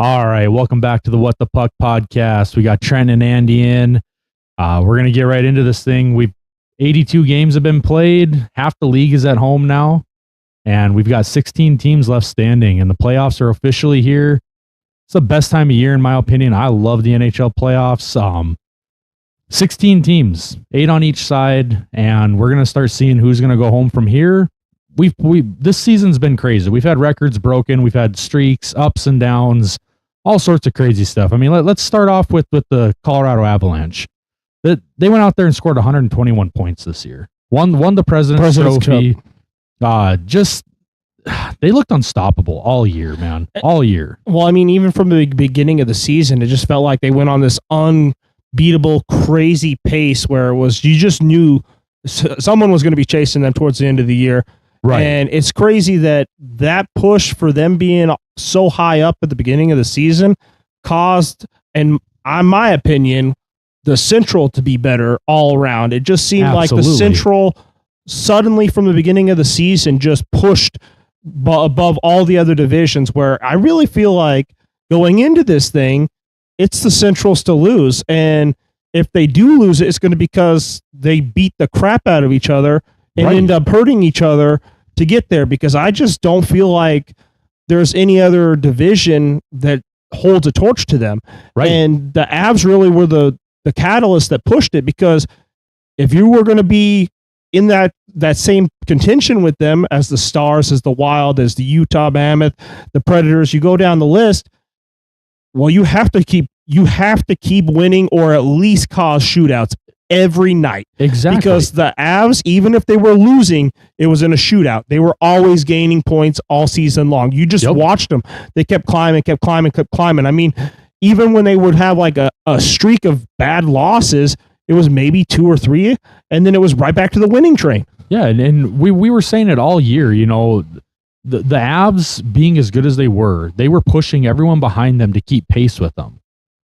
All right, welcome back to the What the Puck podcast. We got Trent and Andy in. We're going to get right into this thing. 82 games have been played. Half the league is at home now, and we've got 16 teams left standing, and the playoffs are officially here. It's the best time of year, in my opinion. I love the NHL playoffs. 16 teams, 8 on each side, and we're going to start seeing who's going to go home from here. This season's been crazy. We've had records broken. We've had streaks, ups and downs, all sorts of crazy stuff. I mean, let's start off with the Colorado Avalanche. They went out there and scored 121 points this year. Won the President's Trophy. They looked unstoppable all year, man. All year. Well, I mean, even from the beginning of the season, it just felt like they went on this unbeatable, crazy pace where it was, you just knew someone was going to be chasing them towards the end of the year. Right. And it's crazy that push for them being so high up at the beginning of the season caused, in my opinion, the Central to be better all around. It just seemed like the Central suddenly from the beginning of the season just pushed above all the other divisions, where I really feel like going into this thing, it's the Centrals to lose. And if they do lose it, it's going to be because they beat the crap out of each other and end up hurting each other to get there, because I just don't feel like there's any other division that holds a torch to them. Right. And the Avs really were the catalyst that pushed it, because if you were going to be in that same contention with them as the Stars, as the Wild, as the Utah Mammoth, the Predators, you go down the list, well, you have to keep winning, or at least cause shootouts every night. Exactly. Because the Avs, even if they were losing, it was in a shootout. They were always gaining points all season long. You just watched them. They kept climbing. I mean, even when they would have like a streak of bad losses, it was maybe 2 or 3, and then it was right back to the winning train. Yeah, and we were saying it all year, you know, the Avs being as good as they were pushing everyone behind them to keep pace with them.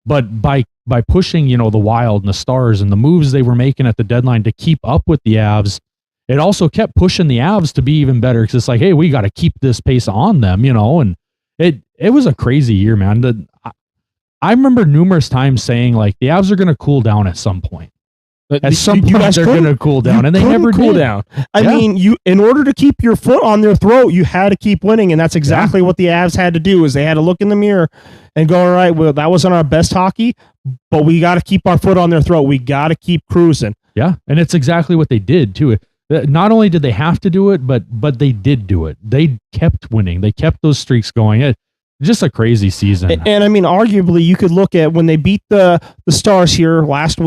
But by pushing, you know, the Wild and the Stars and the moves they were making at the deadline to keep up with the Avs, it also kept pushing the Avs to be even better, because it's like, hey, we got to keep this pace on them, you know, and it was a crazy year, man. I remember numerous times saying, like, the Avs are going to cool down at some point. At some point, they're going to cool down, and they never cool down. I mean, in order to keep your foot on their throat, you had to keep winning, and that's exactly what the Avs had to do. Is they had to look in the mirror and go, all right, well, that wasn't our best hockey, but we got to keep our foot on their throat. We got to keep cruising. Yeah, and it's exactly what they did too. Not only did they have to do it, but they did do it. They kept winning. They kept those streaks going. Just a crazy season. And I mean, arguably, you could look at when they beat the Stars here last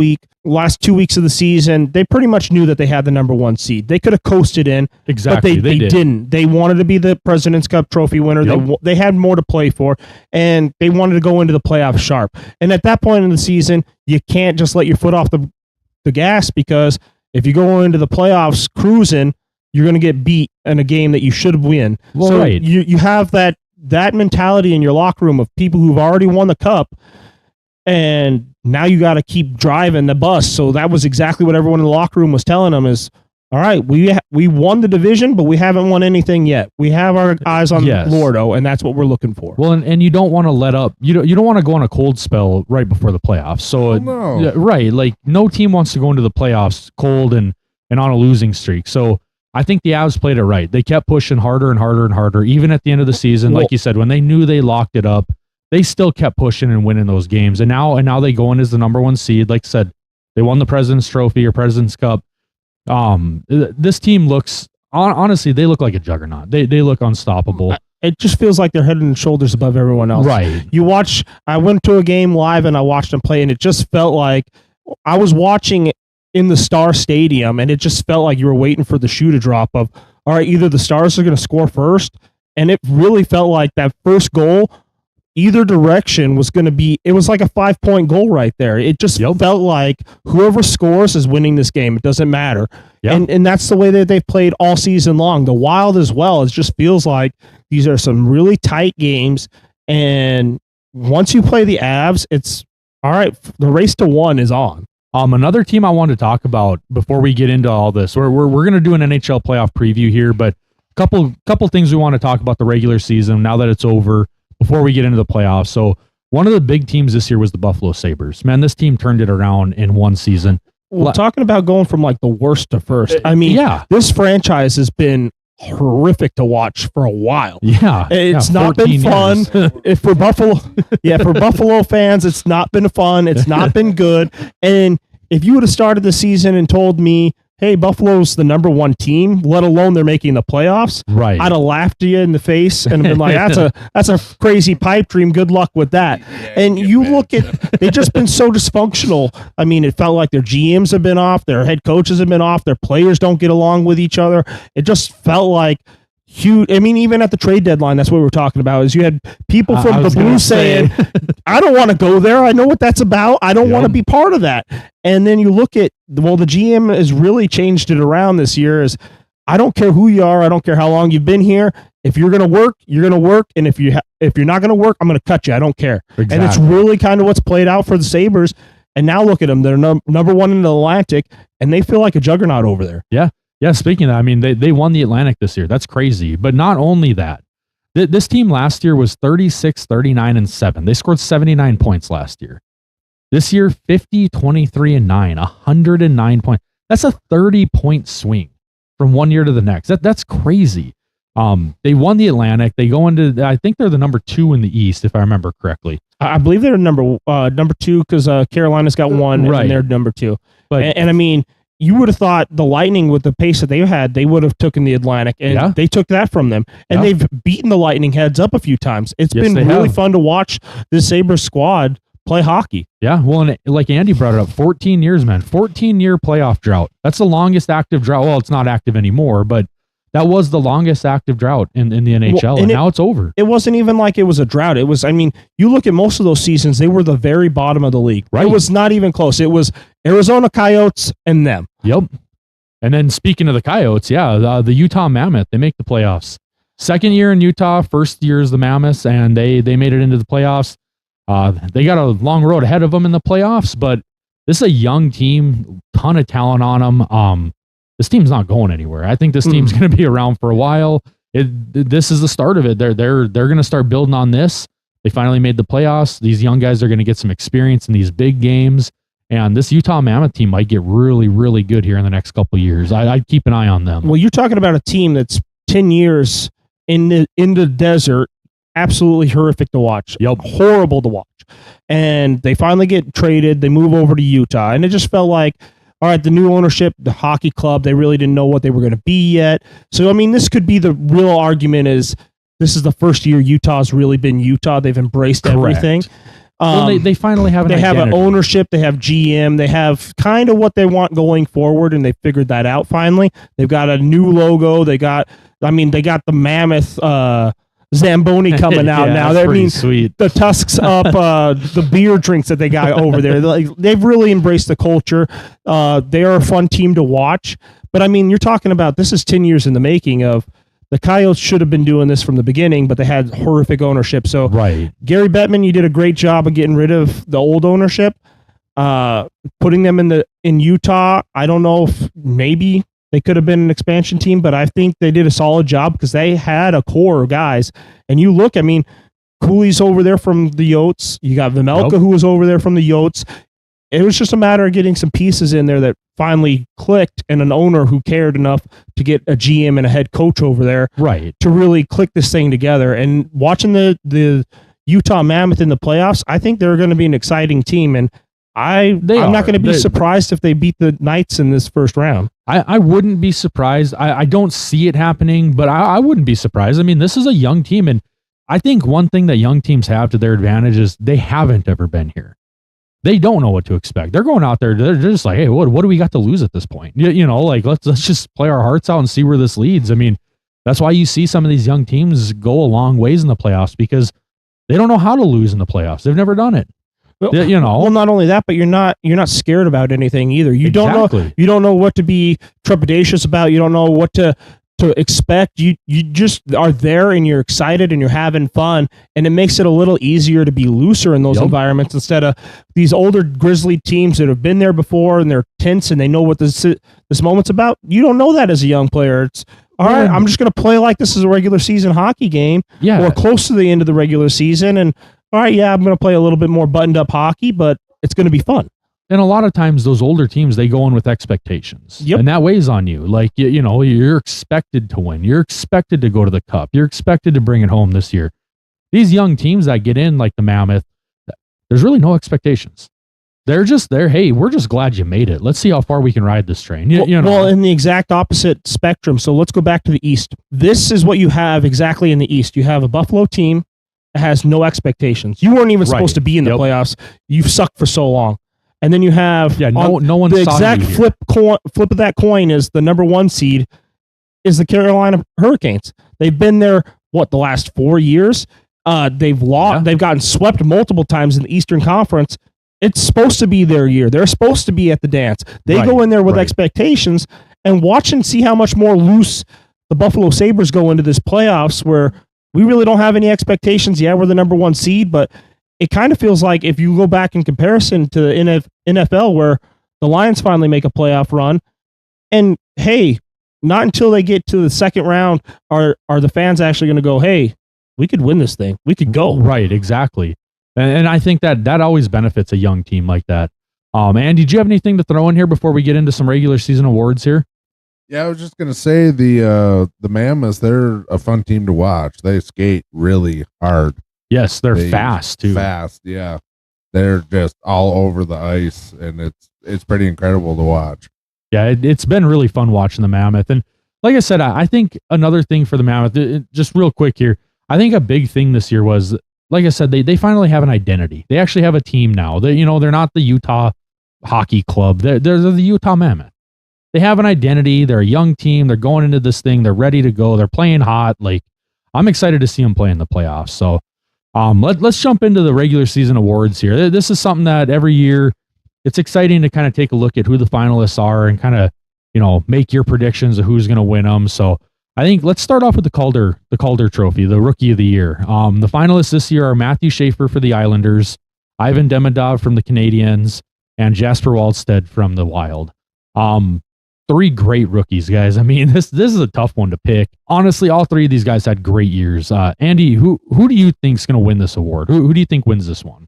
2 weeks of the season, they pretty much knew that they had the number 1 seed. They could have coasted in, exactly, but they didn't. They wanted to be the President's Cup trophy winner. Yep. They had more to play for, and they wanted to go into the playoffs sharp. And at that point in the season, you can't just let your foot off the gas, because if you go into the playoffs cruising, you're going to get beat in a game that you should win. Well, so you have that mentality in your locker room of people who've already won the cup, and now you got to keep driving the bus. So that was exactly what everyone in the locker room was telling them is, all right, we won the division, but we haven't won anything yet. We have our eyes on Lordo, and that's what we're looking for. Well, and you don't want to let up. You don't want to go on a cold spell right before the playoffs. So like no team wants to go into the playoffs cold and on a losing streak. So I think the Avs played it right. They kept pushing harder and harder and harder, even at the end of the season. Like you said, when they knew they locked it up, they still kept pushing and winning those games. And now they go in as the number 1 seed. Like I said, they won the President's Trophy or President's Cup. This team looks, honestly, they look like a juggernaut. They look unstoppable. It just feels like they're head and shoulders above everyone else. Right. I went to a game live and I watched them play, and it just felt like I was watching in the Star Stadium, and it just felt like you were waiting for the shoe to drop of, all right, either the Stars are going to score first, and it really felt like that first goal, either direction was going to be, it was like a 5-point goal right there. It just felt like whoever scores is winning this game. It doesn't matter. Yep. And that's the way that they've played all season long. The Wild as well. It just feels like these are some really tight games, and once you play the Avs, it's all right. The race to 1 is on. Another team I wanted to talk about before we get into all this, we're going to do an NHL playoff preview here, but couple things we want to talk about the regular season now that it's over before we get into the playoffs. So one of the big teams this year was the Buffalo Sabres. Man, this team turned it around in one season. Well, talking about going from like the worst to first. I mean, this franchise has been horrific to watch for a while. Yeah. It's not been fun. If for Buffalo, for Buffalo fans, it's not been fun. It's not been good. And if you would have started the season and told me, hey, Buffalo's the number one team, let alone they're making the playoffs, right, I'd have laughed at you in the face and been like, that's a crazy pipe dream. Good luck with that. And you look at, they've just been so dysfunctional. I mean, it felt like their GMs have been off, their head coaches have been off, their players don't get along with each other. It just felt like huge. I mean, even at the trade deadline, that's what we were talking about, is you had people from the Blues saying, I don't want to go there. I know what that's about. I don't want to be part of that. And then you look at, well, the GM has really changed it around this year. Is I don't care who you are. I don't care how long you've been here. If you're going to work, you're going to work. And if you're not going to work, I'm going to cut you. I don't care. Exactly. And it's really kind of what's played out for the Sabres. And now look at them. They're number one in the Atlantic, and they feel like a juggernaut over there. Yeah. Yeah, speaking of that, I mean, they won the Atlantic this year. That's crazy. But not only that, this team last year was 36, 39, and 7. They scored 79 points last year. This year, 50, 23, and 9, 109 points. That's a 30-point swing from one year to the next. That's crazy. They won the Atlantic. They go into, I think they're the number 2 in the East, if I remember correctly. I believe they're number 2 because Carolina's got 1, and they're number 2. But and I mean, you would have thought the Lightning, with the pace that they had, they would have taken the Atlantic, and they took that from them. And they've beaten the Lightning heads up a few times. It's been really fun to watch this Sabres squad play hockey. Yeah, well, and like Andy brought it up, 14 years, man. 14-year playoff drought. That's the longest active drought. Well, it's not active anymore, but that was the longest active drought in the NHL, well, and now it's over. It wasn't even like it was a drought. It was, I mean, you look at most of those seasons, they were the very bottom of the league. Right. It was not even close. It was Arizona Coyotes and them. Yep. And then speaking of the Coyotes, the Utah Mammoth, they make the playoffs. Second year in Utah, first year is the Mammoths, and they made it into the playoffs. They got a long road ahead of them in the playoffs, but this is a young team, ton of talent on them. This team's not going anywhere. I think this team's going to be around for a while. This is the start of it. They're going to start building on this. They finally made the playoffs. These young guys are going to get some experience in these big games, and this Utah Mammoth team might get really, really good here in the next couple of years. I'd keep an eye on them. Well, you're talking about a team that's 10 years in the desert, absolutely horrific to watch. Yep. Horrible to watch. And they finally get traded. They move over to Utah, and it just felt like, all right, the new ownership, the hockey club, they really didn't know what they were going to be yet. So, I mean, this could be the real argument is this is the first year Utah's really been Utah. They've embraced everything. Well, they finally have They have an ownership. They have GM. They have kind of what they want going forward, and they figured that out finally. They've got a new logo. They got the Mammoth Zamboni coming out now. That's pretty sweet. The tusks up, the beer drinks that they got over there. They've really embraced the culture. They are a fun team to watch. But I mean, you're talking about, this is 10 years in the making of the Coyotes should have been doing this from the beginning, but they had horrific ownership. So Gary Bettman, you did a great job of getting rid of the old ownership, putting them in Utah. I don't know if maybe they could have been an expansion team, but I think they did a solid job because they had a core of guys. And you look, I mean, Cooley's over there from the Yotes. You got Vejmelka, who was over there from the Yotes. It was just a matter of getting some pieces in there that finally clicked, and an owner who cared enough to get a GM and a head coach over there to really click this thing together. And watching the Utah Mammoth in the playoffs, I think they're going to be an exciting team. And I'm not going to be surprised if they beat the Knights in this first round. I wouldn't be surprised. I don't see it happening, but I wouldn't be surprised. I mean, this is a young team, and I think one thing that young teams have to their advantage is they haven't ever been here. They don't know what to expect. They're going out there, they're just like, hey, what do we got to lose at this point? You know, like let's just play our hearts out and see where this leads. I mean, that's why you see some of these young teams go a long ways in the playoffs, because they don't know how to lose in the playoffs. They've never done it. You know, well, not only that, but you're not scared about anything either. You don't know what to be trepidatious about. You don't know what to expect. You just are there, and you're excited, and you're having fun, and it makes it a little easier to be looser in those environments instead of these older grizzly teams that have been there before and they're tense and they know what this moment's about. You don't know that as a young player. all right, I'm just going to play like this is a regular season hockey game, or close to the end of the regular season. And all right, I'm going to play a little bit more buttoned up hockey, but it's going to be fun. And a lot of times those older teams, they go in with expectations. Yep. And that weighs on you. Like, you're expected to win. You're expected to go to the cup. You're expected to bring it home this year. These young teams that get in, like the Mammoth, there's really no expectations. They're just there. Hey, we're just glad you made it. Let's see how far we can ride this train. Well, in the exact opposite spectrum. So let's go back to the East. This is what you have exactly in the East. You have a Buffalo team that has no expectations. You weren't even supposed to be in the playoffs. You've sucked for so long. And then you have no one. The exact flip of that coin is the number 1 seed is the Carolina Hurricanes. They've been there the last 4 years. They've lost. Yeah. They've gotten swept multiple times in the Eastern Conference. It's supposed to be their year. They're supposed to be at the dance. They go in there with expectations, and watch and see how much more loose the Buffalo Sabres go into this playoffs, where we really don't have any expectations. Yeah, we're the number 1 seed, but it kind of feels like if you go back in comparison to the NFL, where the Lions finally make a playoff run, and hey, not until they get to the second round are the fans actually going to go, hey, we could win this thing. We could go. Right, exactly. And I think that always benefits a young team like that. Andy, did you have anything to throw in here before we get into some regular season awards here? Yeah, I was just gonna say the Mammoths, they're a fun team to watch. They skate really hard. Yes, they're fast too. Fast, yeah. They're just all over the ice, and it's pretty incredible to watch. Yeah, it's been really fun watching the Mammoth. And like I said, I think another thing for the Mammoth, just real quick here, I think a big thing this year was, like I said, they finally have an identity. They actually have a team now. They're not the Utah Hockey Club. They're the Utah Mammoth. They have an identity. They're a young team. They're going into this thing. They're ready to go. They're playing hot. Like, I'm excited to see them play in the playoffs. So let's jump into the regular season awards here. This is something that every year it's exciting to kind of take a look at who the finalists are and kind of, make your predictions of who's going to win them. So I think let's start off with the Calder Trophy, the Rookie of the Year. The finalists this year are Matthew Schaefer for the Islanders, Ivan Demidov from the Canadiens, and Jasper Wallstedt from the Wild. 3 great rookies, guys. I mean, this is a tough one to pick. Honestly, all 3 of these guys had great years. Andy, who do you think is going to win this award? Who do you think wins this one?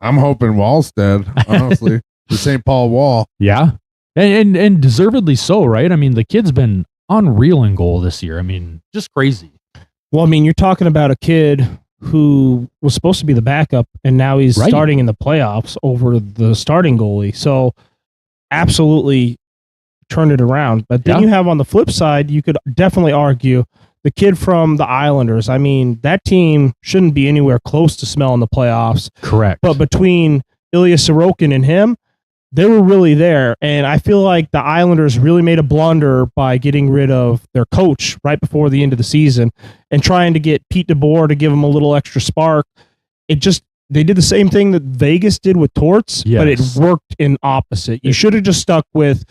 I'm hoping Wallstedt, honestly. The St. Paul Wall. Yeah. And deservedly so, right? I mean, the kid's been unreal in goal this year. I mean, just crazy. Well, I mean, you're talking about a kid who was supposed to be the backup, and now he's starting in the playoffs over the starting goalie. So absolutely turn it around. But then you have on the flip side, you could definitely argue the kid from the Islanders. I mean, that team shouldn't be anywhere close to smelling the playoffs. Correct. But between Ilya Sorokin and him, they were really there. And I feel like the Islanders really made a blunder by getting rid of their coach right before the end of the season and trying to get Pete DeBoer to give them a little extra spark. They did the same thing that Vegas did with Torts, but it worked in opposite. You should have just stuck with,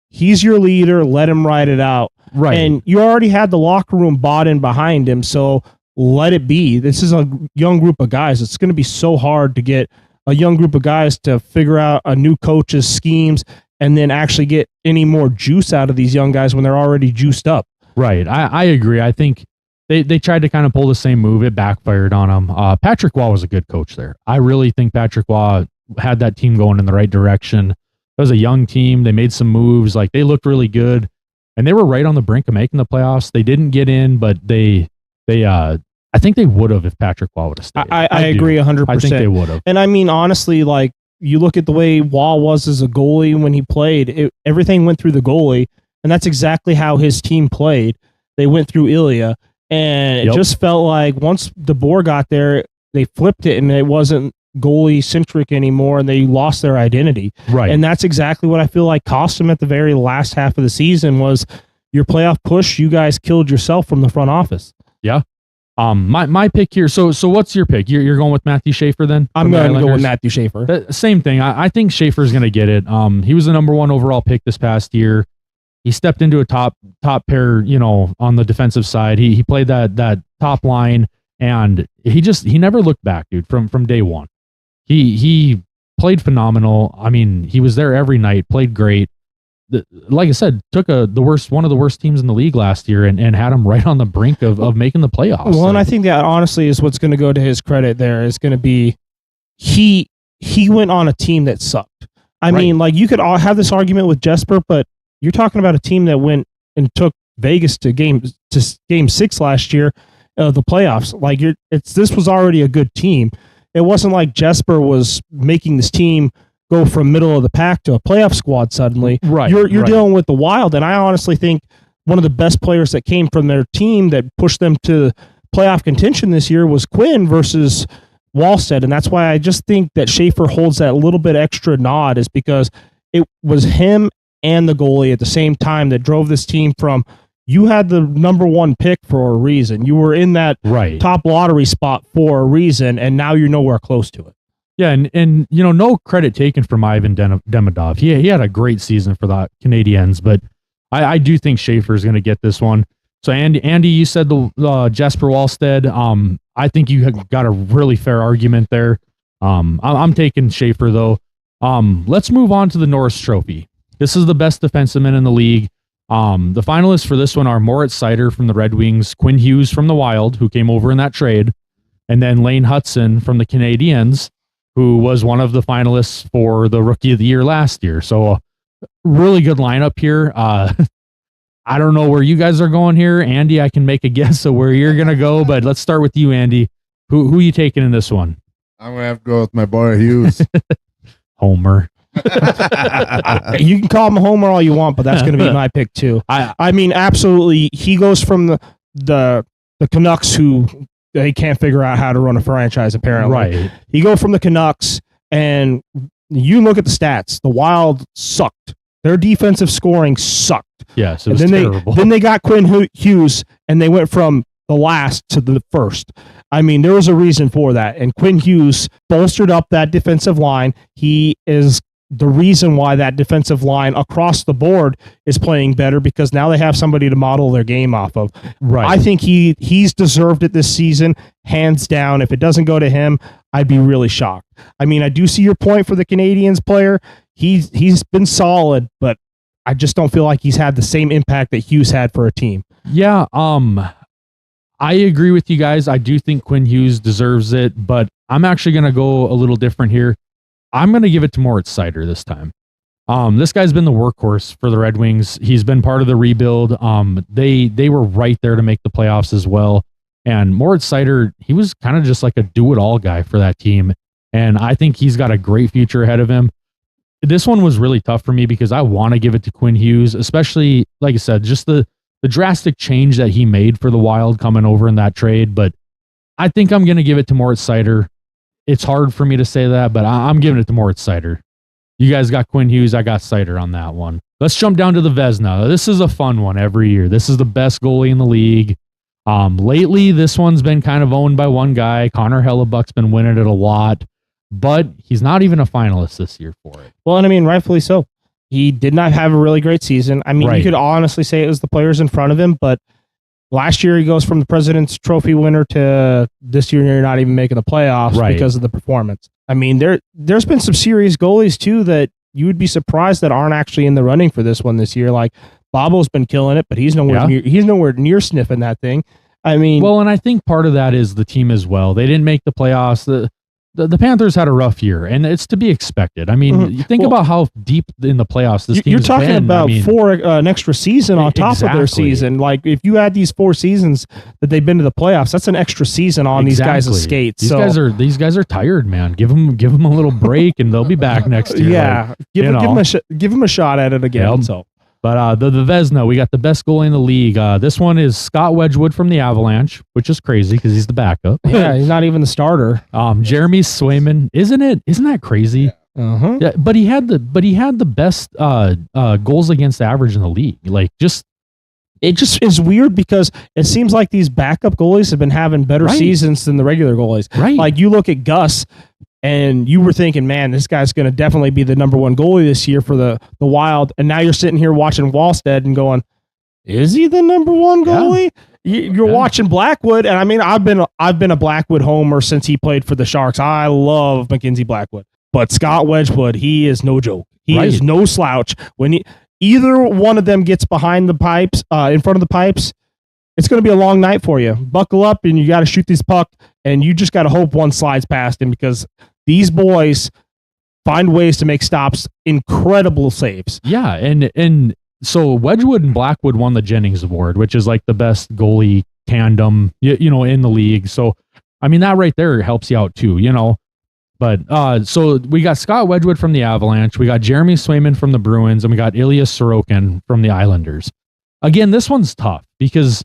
he's your leader, let him ride it out. Right. And you already had the locker room bought in behind him, so let it be. This is a young group of guys. It's going to be so hard to get a young group of guys to figure out a new coach's schemes and then actually get any more juice out of these young guys when they're already juiced up. Right. I agree. I think they tried to kind of pull the same move. It backfired on them. Patrick Waugh was a good coach there. I really think Patrick Waugh had that team going in the right direction. It was a young team. They made some moves. Like, they looked really good, and they were right on the brink of making the playoffs. They didn't get in, but I think they would have if Patrick Waugh would have stayed. I agree 100%. I think they would have. And I mean, honestly, like, you look at the way Waugh was as a goalie when he played, everything went through the goalie, and that's exactly how his team played. They went through Ilya, and it just felt like once DeBoer got there, they flipped it, and it wasn't goalie-centric anymore, and they lost their identity. Right. And that's exactly what I feel like cost them at the very last half of the season was your playoff push. You guys killed yourself from the front office. Yeah. My pick here. So what's your pick? You're going with Matthew Schaefer then? I'm going to go with Matthew Schaefer. Same thing. I think Schaefer's going to get it. He was the number 1 overall pick this past year. He stepped into a top pair, on the defensive side. He played that top line, and he never looked back, dude, from day one. He played phenomenal. I mean, he was there every night, played great. like I said, took one of the worst teams in the league last year and had them right on the brink of making the playoffs. Well, and I think that honestly is what's going to go to his credit. There is going to be he went on a team that sucked. I mean, like you could all have this argument with Jesper, but you're talking about a team that went and took Vegas to game 6 last year of the playoffs. Like this was already a good team. It wasn't like Jesper was making this team go from middle of the pack to a playoff squad suddenly. Right. You're dealing with the Wild, and I honestly think one of the best players that came from their team that pushed them to playoff contention this year was Quinn versus Wallstedt, and that's why I just think that Schaefer holds that little bit extra nod, is because it was him and the goalie at the same time that drove this team from, you had the number one pick for a reason. You were in that top lottery spot for a reason, and now you're nowhere close to it. Yeah, and no credit taken from Ivan Demidov. He had a great season for the Canadiens, but I do think Schaefer is going to get this one. So Andy, you said the Jesper Wallstedt. I think you have got a really fair argument there. I'm taking Schaefer though. Let's move on to the Norris Trophy. This is the best defenseman in the league. The finalists for this one are Moritz Seider from the Red Wings, Quinn Hughes from the Wild, who came over in that trade, and then Lane Hudson from the Canadiens, who was one of the finalists for the Rookie of the Year last year. So really good lineup here. I don't know where you guys are going here. Andy, I can make a guess of where you're going to go, but let's start with you, Andy. Who are you taking in this one? I'm going to have to go with my boy Hughes. Homer. You can call him a homer all you want, but that's going to be my pick too. I mean, absolutely. He goes from the Canucks, who they can't figure out how to run a franchise, apparently. Right. He goes from the Canucks, and you look at the stats. The Wild sucked. Their defensive scoring sucked. Yes, it was terrible. Then they got Quinn Hughes, and they went from the last to the first. I mean, there was a reason for that, and Quinn Hughes bolstered up that defensive line. He is the reason why that defensive line across the board is playing better, because now they have somebody to model their game off of. Right. I think he's deserved it this season, hands down. If it doesn't go to him, I'd be really shocked. I mean, I do see your point for the Canadiens player. He's been solid, but I just don't feel like he's had the same impact that Hughes had for a team. Yeah, I agree with you guys. I do think Quinn Hughes deserves it, but I'm actually going to go a little different here. I'm going to give it to Moritz Seider this time. This guy's been the workhorse for the Red Wings. He's been part of the rebuild. They were right there to make the playoffs as well. And Moritz Seider, he was kind of just like a do-it-all guy for that team. And I think he's got a great future ahead of him. This one was really tough for me because I want to give it to Quinn Hughes, especially, like I said, just the drastic change that he made for the Wild coming over in that trade. But I think I'm going to give it to Moritz Seider. It's hard for me to say that, but I'm giving it to Moritz Seider. You guys got Quinn Hughes. I got Seider on that one. Let's jump down to the Vezina. This is a fun one every year. This is the best goalie in the league. Lately, this one's been kind of owned by one guy. Connor Hellebuck's been winning it a lot, but he's not even a finalist this year for it. Well, and I mean, rightfully so. He did not have a really great season. I mean, you could honestly say it was the players in front of him, but last year he goes from the President's Trophy winner to this year you're not even making the playoffs because of the performance. I mean, there's been some serious goalies too that you would be surprised that aren't actually in the running for this one this year. Like Bobo's been killing it, but he's nowhere near sniffing that thing. I mean, well, and I think part of that is the team as well. They didn't make the playoffs. The Panthers had a rough year, and it's to be expected. I mean, you think about how deep in the playoffs this team you're talking been. about an extra season on top of their season. Like, if you add these 4 seasons that they've been to the playoffs, that's an extra season on these guys' skates. These guys are tired, man. Give them a little break, and they'll be back next year. Yeah, give them a shot at it again. Yep. So. But the Vezina, we got the best goalie in the league. This one is Scott Wedgwood from the Avalanche, which is crazy because he's the backup. Yeah, he's not even the starter. Jeremy Swayman, isn't that crazy? Uh-huh. Yeah, but he had the best goals against average in the league. Like, it just is weird because it seems like these backup goalies have been having better seasons than the regular goalies. Right. Like, you look at Gus, and you were thinking, man, this guy's going to definitely be the number 1 goalie this year for the Wild. And now you're sitting here watching Wallstedt and going, is he the number 1 goalie? Yeah. You're watching Blackwood. And I mean, I've been a Blackwood homer since he played for the Sharks. I love Mackenzie Blackwood. But Scott Wedgwood, he is no joke. He is no slouch. either one of them gets behind the pipes, in front of the pipes, it's going to be a long night for you. Buckle up, and you got to shoot this puck, and you just got to hope one slides past him, because these boys find ways to make stops, incredible saves. Yeah, and so Wedgwood and Blackwood won the Jennings Award, which is like the best goalie tandem, you know, in the league. So, I mean, that right there helps you out too, you know. But so we got Scott Wedgwood from the Avalanche, we got Jeremy Swayman from the Bruins, and we got Ilya Sorokin from the Islanders. Again, this one's tough because,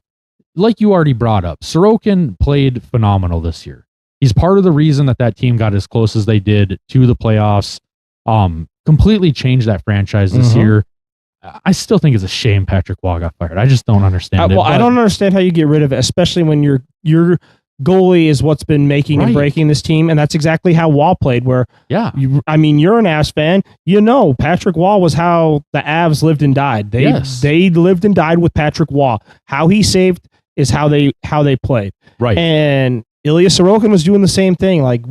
like you already brought up, Sorokin played phenomenal this year. He's part of the reason that team got as close as they did to the playoffs. Completely changed that franchise this year. I still think it's a shame Patrick Waugh got fired. I just don't understand it. Well, I don't understand how you get rid of it, especially when your goalie is what's been making and breaking this team, and that's exactly how Waugh played. Where you're an Avs fan, you know Patrick Waugh was how the Avs lived and died. They lived and died with Patrick Waugh. How he saved is how they played. Right. And Ilya Sorokin was doing the same thing. Like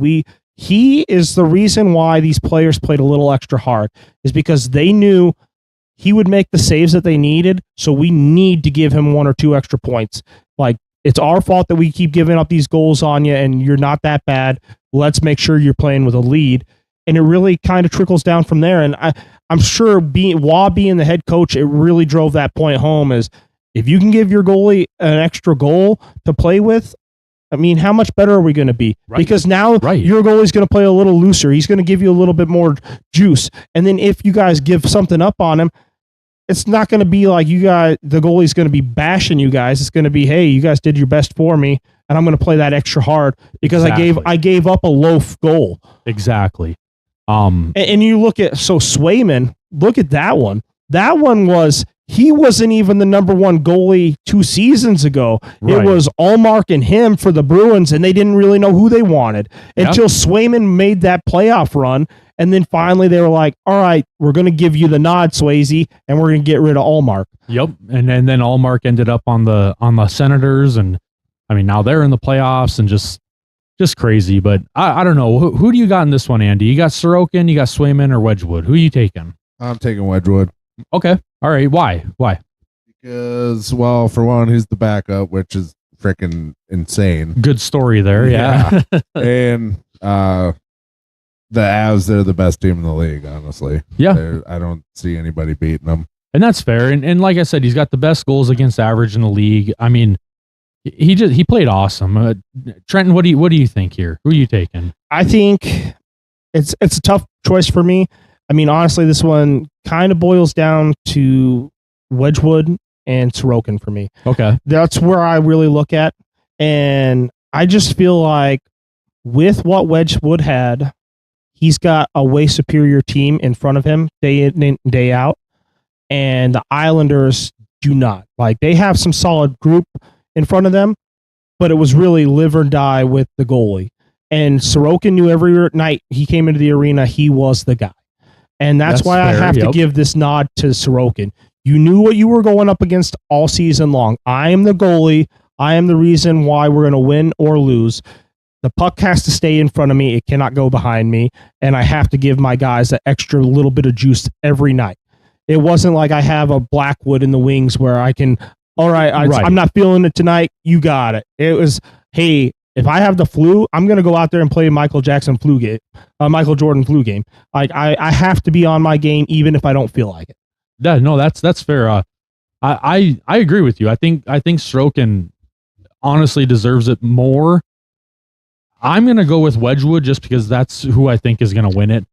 he is the reason why these players played a little extra hard, is because they knew he would make the saves that they needed. So we need to give him 1 or 2 extra points. Like, it's our fault that we keep giving up these goals on you, and you're not that bad. Let's make sure you're playing with a lead. And it really kind of trickles down from there. And I'm sure Waugh being the head coach, it really drove that point home, is if you can give your goalie an extra goal to play with, I mean, how much better are we going to be? Right. Because now your goalie's going to play a little looser. He's going to give you a little bit more juice. And then if you guys give something up on him, it's not going to be like the goalie's going to be bashing you guys. It's going to be, hey, you guys did your best for me, and I'm going to play that extra hard because I gave up a loaf goal. Exactly. And you look at Swayman. Look at that one. That one was, he wasn't even the number 1 goalie 2 seasons ago. Right. It was Ullmark and him for the Bruins, and they didn't really know who they wanted until Swayman made that playoff run. And then finally they were like, all right, we're going to give you the nod, Swayze, and we're going to get rid of Ullmark. Yep. And then Ullmark ended up on the Senators, and I mean, now they're in the playoffs, and just crazy. But I don't know. Who do you got in this one, Andy? You got Sorokin, you got Swayman, or Wedgwood? Who are you taking? I'm taking Wedgwood. Okay. All right. Why? Because, well, for one, he's the backup, which is freaking insane. Good story there. Yeah. And the Avs, they're the best team in the league, honestly. Yeah. I don't see anybody beating them. And that's fair. And like I said, he's got the best goals against average in the league. I mean, he played awesome. Trenton, what do you think here? Who are you taking? I think it's a tough choice for me. I mean, honestly, this one kind of boils down to Wedgwood and Sorokin for me. Okay. That's where I really look at. And I just feel like with what Wedgwood had, he's got a way superior team in front of him day in and day out. And the Islanders do not. Like, they have some solid group in front of them, but it was really live or die with the goalie. And Sorokin knew every night he came into the arena, he was the guy. And that's why fair, I have to give this nod to Sorokin. You knew what you were going up against all season long. I am the goalie. I am the reason why we're going to win or lose. The puck has to stay in front of me. It cannot go behind me. And I have to give my guys that extra little bit of juice every night. It wasn't like I have a Blackwood in the wings where I can, all right, I'm not feeling it tonight. You got it. It was, hey, if I have the flu, I'm going to go out there and play Michael Jordan flu game. Like, I have to be on my game even if I don't feel like it. Yeah, no, that's fair. I agree with you. I think Sorokin honestly deserves it more. I'm going to go with Wedgwood just because that's who I think is going to win it.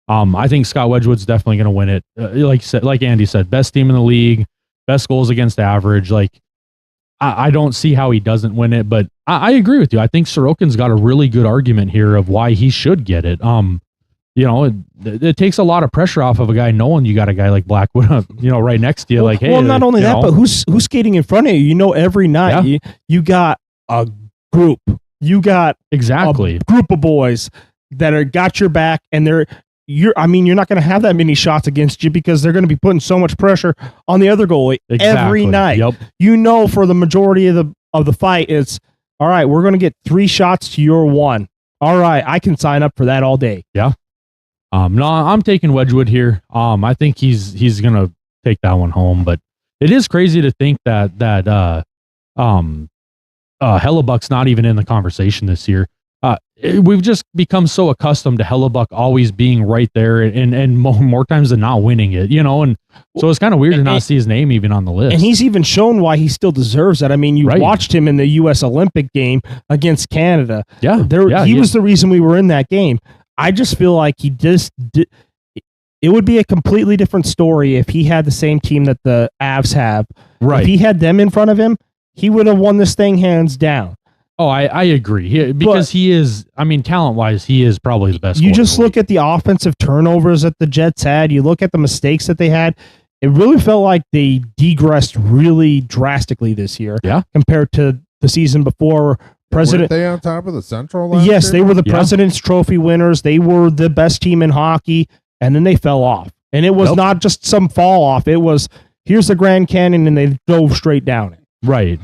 I think Scott Wedgwood's definitely going to win it. Like Andy said, best team in the league, best goals against average. Like, I don't see how he doesn't win it, but I agree with you. I think Sorokin's got a really good argument here of why he should get it. It takes a lot of pressure off of a guy knowing you got a guy like Blackwood, right next to you. Like, hey, well, not only that, but who's skating in front of you? Every night you got a group. You got exactly a group of boys that are got your back, and you're not going to have that many shots against you because they're going to be putting so much pressure on the other goalie every night. Yep. For the majority of the fight, it's all right. We're going to get 3 shots to your 1. All right, I can sign up for that all day. Yeah. No, I'm taking Wedgwood here. I think he's going to take that one home. But it is crazy to think that Hellebuck's not even in the conversation this year. We've just become so accustomed to Hellebuck always being right there and more times than not winning it, and so it's kind of weird to not see his name even on the list. And he's even shown why he still deserves that. I mean, you watched him in the U.S. Olympic game against Canada. He was the reason we were in that game. I just feel like it would be a completely different story if he had the same team that the Avs have. Right. If he had them in front of him, he would have won this thing hands down. Oh, I agree. Because he is, talent-wise, he is probably the best. You just look at the offensive turnovers that the Jets had. You look at the mistakes that they had. It really felt like they degressed really drastically this year compared to the season before. Weren't they on top of the Central last year? They were the President's Trophy winners. They were the best team in hockey, and then they fell off. And it was not just some fall off. It was, here's the Grand Canyon, and they dove straight down it. Right.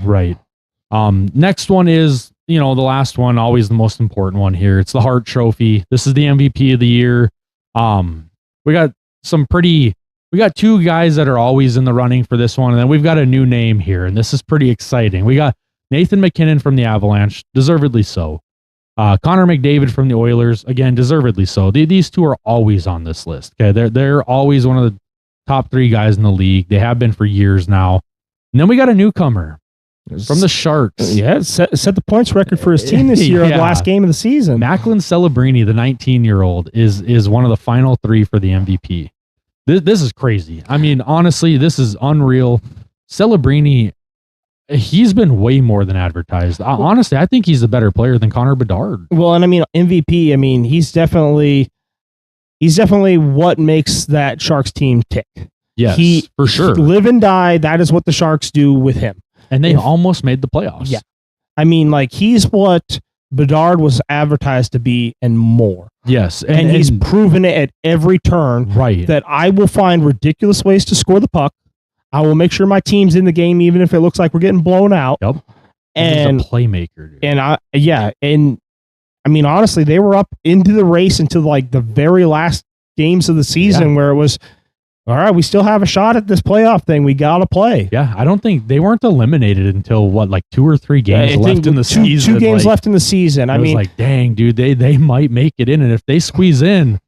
Next one is, the last one, always the most important one here. It's the Hart Trophy. This is the MVP of the year. We got two guys that are always in the running for this one, and then we've got a new name here, and this is pretty exciting. We got Nathan MacKinnon from the Avalanche, deservedly so. Connor McDavid from the Oilers, again, deservedly so. These two are always on this list. Okay, they're always one of the top 3 guys in the league. They have been for years now. And then we got a newcomer from the Sharks. Yeah, set the points record for his team this year, the last game of the season. Macklin Celebrini, the 19-year-old, is one of the final 3 for the MVP. This is crazy. Honestly, this is unreal. Celebrini, he's been way more than advertised. Honestly, I think he's a better player than Connor Bedard. Well, and MVP, he's definitely what makes that Sharks team tick. Yes, for sure. Live and die, that is what the Sharks do with him. And they almost made the playoffs. Yeah. He's what Bedard was advertised to be and more. Yes. And he's proven it at every turn. Right. That I will find ridiculous ways to score the puck. I will make sure my team's in the game, even if it looks like we're getting blown out. Yep. And he's a playmaker, dude. And honestly, they were up into the race until the very last games of the season where it was, all right, we still have a shot at this playoff thing. We got to play. Yeah, I don't think they weren't eliminated until 2 or 3 games left in the season. 2 games left in the season. I was dang, dude, they might make it in, and if they squeeze in,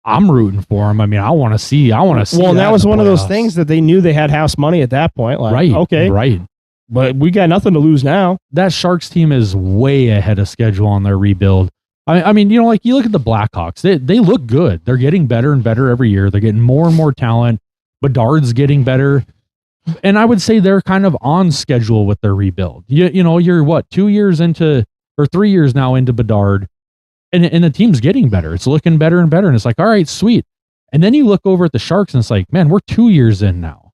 I'm rooting for them. I want to see. Well, and that was one of those things that they knew they had house money at that point. Right. But we got nothing to lose now. That Sharks team is way ahead of schedule on their rebuild. You look at the Blackhawks. They look good. They're getting better and better every year. They're getting more and more talent. Bedard's getting better. And I would say they're kind of on schedule with their rebuild. You're what, 2 years into, or 3 years now into Bedard, and the team's getting better. It's looking better and better. And it's like, all right, sweet. And then you look over at the Sharks and it's like, man, we're 2 years in now.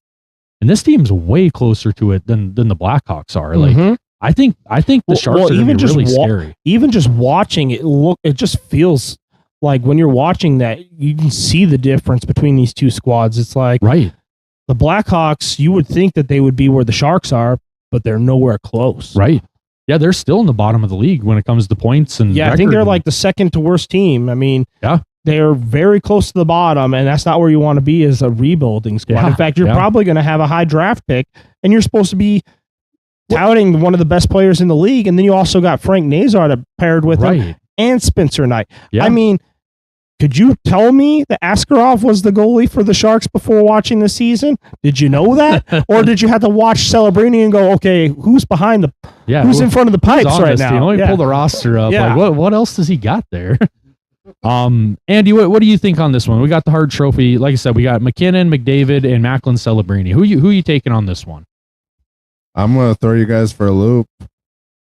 And this team's way closer to it than the Blackhawks are. I think the Sharks are even really scary. Even just watching it, it just feels like when you're watching that, you can see the difference between these two squads. It's like the Blackhawks, you would think that they would be where the Sharks are, but they're nowhere close. Right. Yeah, they're still in the bottom of the league when it comes to points and I think they're like the second to worst team. They're very close to the bottom, and that's not where you want to be as a rebuilding squad. Yeah, in fact, you're probably going to have a high draft pick, and you're supposed to be touting one of the best players in the league, and then you also got Frank Nazar paired with him and Spencer Knight. Yeah. Could you tell me that Askarov was the goalie for the Sharks before watching the season? Did you know that? Or did you have to watch Celebrini and go, okay, who's behind who's in front of the pipes right now? Let me pull the roster up. Yeah. What else does he got there? Andy, what do you think on this one? We got the Hart Trophy. Like I said, we got MacKinnon, McDavid, and Macklin Celebrini. Who you taking on this one? I'm going to throw you guys for a loop.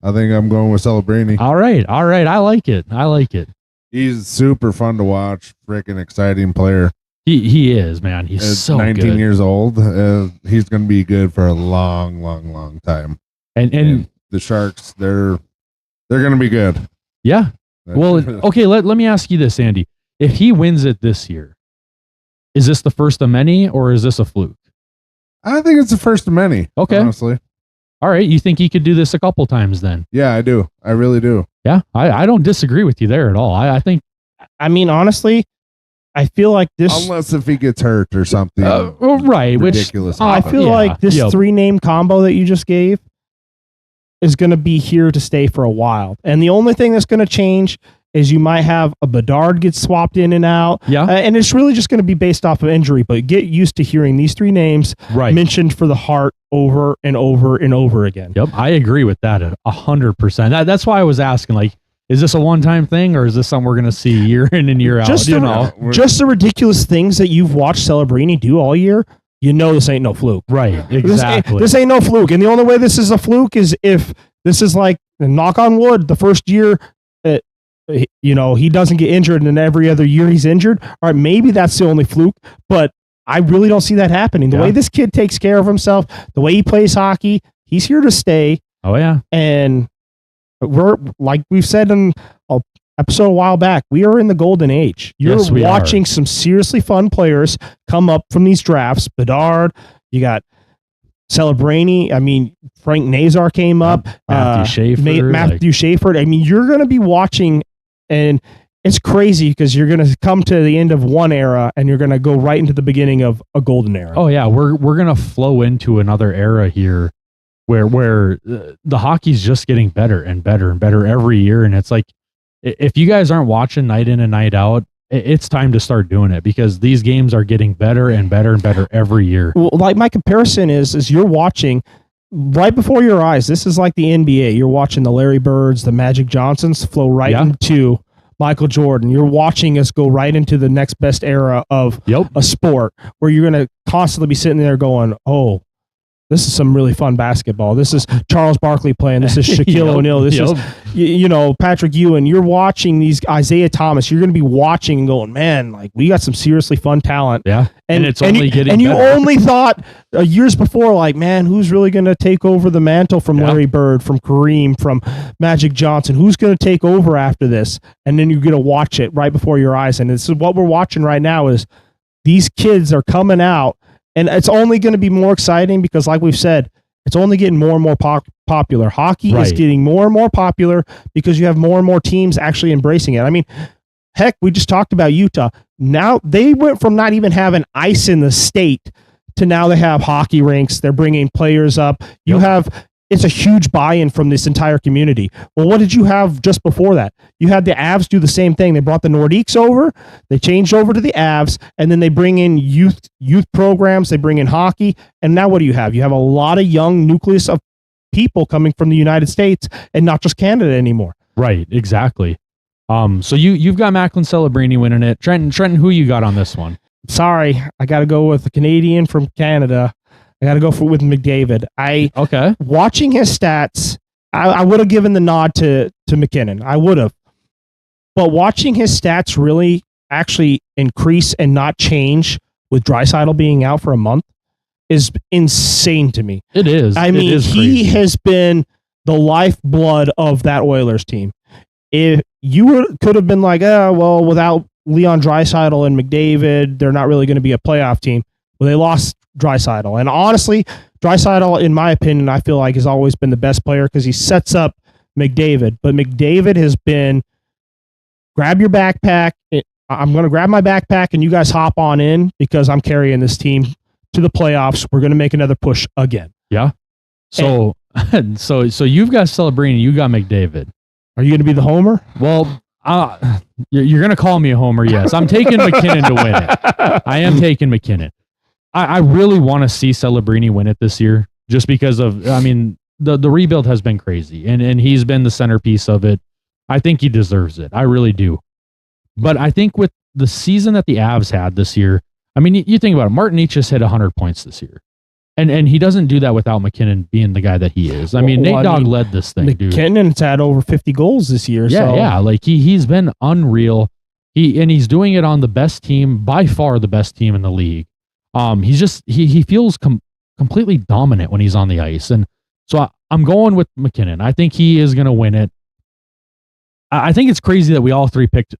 I think I'm going with Celebrini. All right. I like it. He's super fun to watch. Freaking exciting player. He is, man. He's so 19 good. years old. He's going to be good for a long time. And the Sharks, they're going to be good. Yeah. Well, okay. Let me ask you this, Andy. If he wins it this year, is this the first of many, or is this a fluke? I think it's the first of many. Okay. Honestly. All right. You think he could do this a couple times then? Yeah, I do. I really do. Yeah. I don't disagree with you there at all. I think. Honestly, I feel like this, unless if he gets hurt or something, right? Ridiculous. Which I feel like this 3-name combo that you just gave is going to be here to stay for a while. And the only thing that's going to change is you might have a Bedard get swapped in and out. Yeah. And it's really just going to be based off of injury, but get used to hearing these 3 names mentioned for the Hart over and over and over again. Yep. I agree with that 100%. That's why I was asking, like, is this a one-time thing or is this something we're going to see year in and year out? Just the ridiculous things that you've watched Celebrini do all year. You know this ain't no fluke. Right, exactly. This ain't no fluke. And the only way this is a fluke is if this is like, knock on wood, the first year, he doesn't get injured and then every other year he's injured. All right, maybe that's the only fluke, but I really don't see that happening. The way this kid takes care of himself, the way he plays hockey, he's here to stay. Oh, yeah. And we're, like we've said in an episode a while back, we are in the golden age. You're watching some seriously fun players come up from these drafts. Bedard, you got Celebrini. I mean, Frank Nazar came up. Matthew Schaefer. I mean, you're going to be watching, and it's crazy because you're going to come to the end of one era and you're going to go right into the beginning of a golden era. Oh, yeah. We're going to flow into another era here where the hockey's just getting better and better and better every year. And it's like, if you guys aren't watching night in and night out, it's time to start doing it because these games are getting better and better and better every year. Well, like my comparison is you're watching right before your eyes. This is like the NBA. You're watching the Larry Birds, the Magic Johnsons flow right into Michael Jordan. You're watching us go right into the next best era of a sport where you're going to constantly be sitting there going, oh, this is some really fun basketball. This is Charles Barkley playing. This is Shaquille O'Neal. This is, Patrick Ewing. You're watching these Isaiah Thomas. You're going to be watching and going, man, like we got some seriously fun talent. Yeah. And it's only getting better. And you only thought years before, like, man, who's really going to take over the mantle from Larry Bird, from Kareem, from Magic Johnson? Who's going to take over after this? And then you're going to watch it right before your eyes. And this is what we're watching right now is these kids are coming out. And it's only going to be more exciting because, like we've said, it's only getting more and more popular. Hockey is getting more and more popular because you have more and more teams actually embracing it. I mean, heck, we just talked about Utah. Now they went from not even having ice in the state to now they have hockey rinks. They're bringing players up. It's a huge buy-in from this entire community. Well, what did you have just before that? You had the Avs do the same thing. They brought the Nordiques over. They changed over to the Avs, and then they bring in youth programs. They bring in hockey, and now what do you have? You have a lot of young nucleus of people coming from the United States and not just Canada anymore. Right, exactly. So you've got Macklin Celebrini winning it. Trenton, who you got on this one? Sorry, I got to go with the Canadian from Canada. I got to go with McDavid. Watching his stats, I would have given the nod to MacKinnon. I would have. But watching his stats really actually increase and not change with Draisaitl being out for a month is insane to me. It is. I mean, he has been the lifeblood of that Oilers team. If you could have been like, without Leon Draisaitl and McDavid, they're not really going to be a playoff team. Well, they lost Draisaitl. And honestly, Draisaitl, in my opinion, I feel like has always been the best player because he sets up McDavid. But McDavid has been, grab your backpack. I'm going to grab my backpack and you guys hop on in because I'm carrying this team to the playoffs. We're going to make another push again. Yeah. So you've got Celebrini, you got McDavid. Are you going to be the homer? Well, you're going to call me a homer. Yes. I'm taking MacKinnon to win it. I am taking MacKinnon. I really want to see Celebrini win it this year just because of, I mean, the rebuild has been crazy and he's been the centerpiece of it. I think he deserves it. I really do. But I think with the season that the Avs had this year, I mean, you think about it, Martin Each just hit 100 points this year. And he doesn't do that without MacKinnon being the guy that he is. I mean, Nate Dogg led this thing, dude. MacKinnon's had over 50 goals this year. Yeah. Like he's been unreal. He's doing it on the best team, by far the best team in the league. He's just, he feels completely dominant when he's on the ice. And so I'm going with MacKinnon. I think he is going to win it. I think it's crazy that we all three picked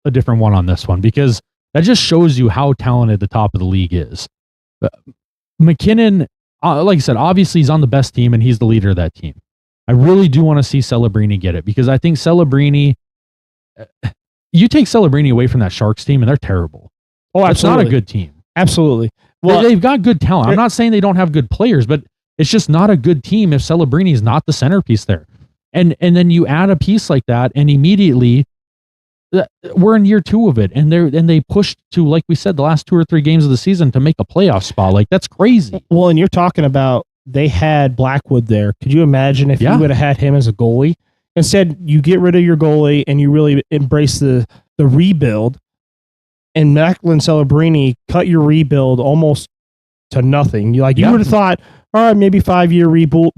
a different one on this one because that just shows you how talented the top of the league is. MacKinnon, like I said, obviously he's on the best team and he's the leader of that team. I really do want to see Celebrini get it because I think Celebrini, you take Celebrini away from that Sharks team and they're terrible. Oh, That's not absolutely. a good team. Absolutely. Well, they've got good talent. I'm not saying they don't have good players, but it's just not a good team if Celebrini is not the centerpiece there. And then you add a piece like that, and immediately we're in year 2 of it, and they pushed to, like we said, the last 2 or 3 games of the season to make a playoff spot. Like, that's crazy. Well, and you're talking about they had Blackwood there. Could you imagine if you would have had him as a goalie? Instead, you get rid of your goalie and you really embrace the rebuild. And Macklin Celebrini cut your rebuild almost to nothing. You would have thought, all right, maybe 5-year rebuild.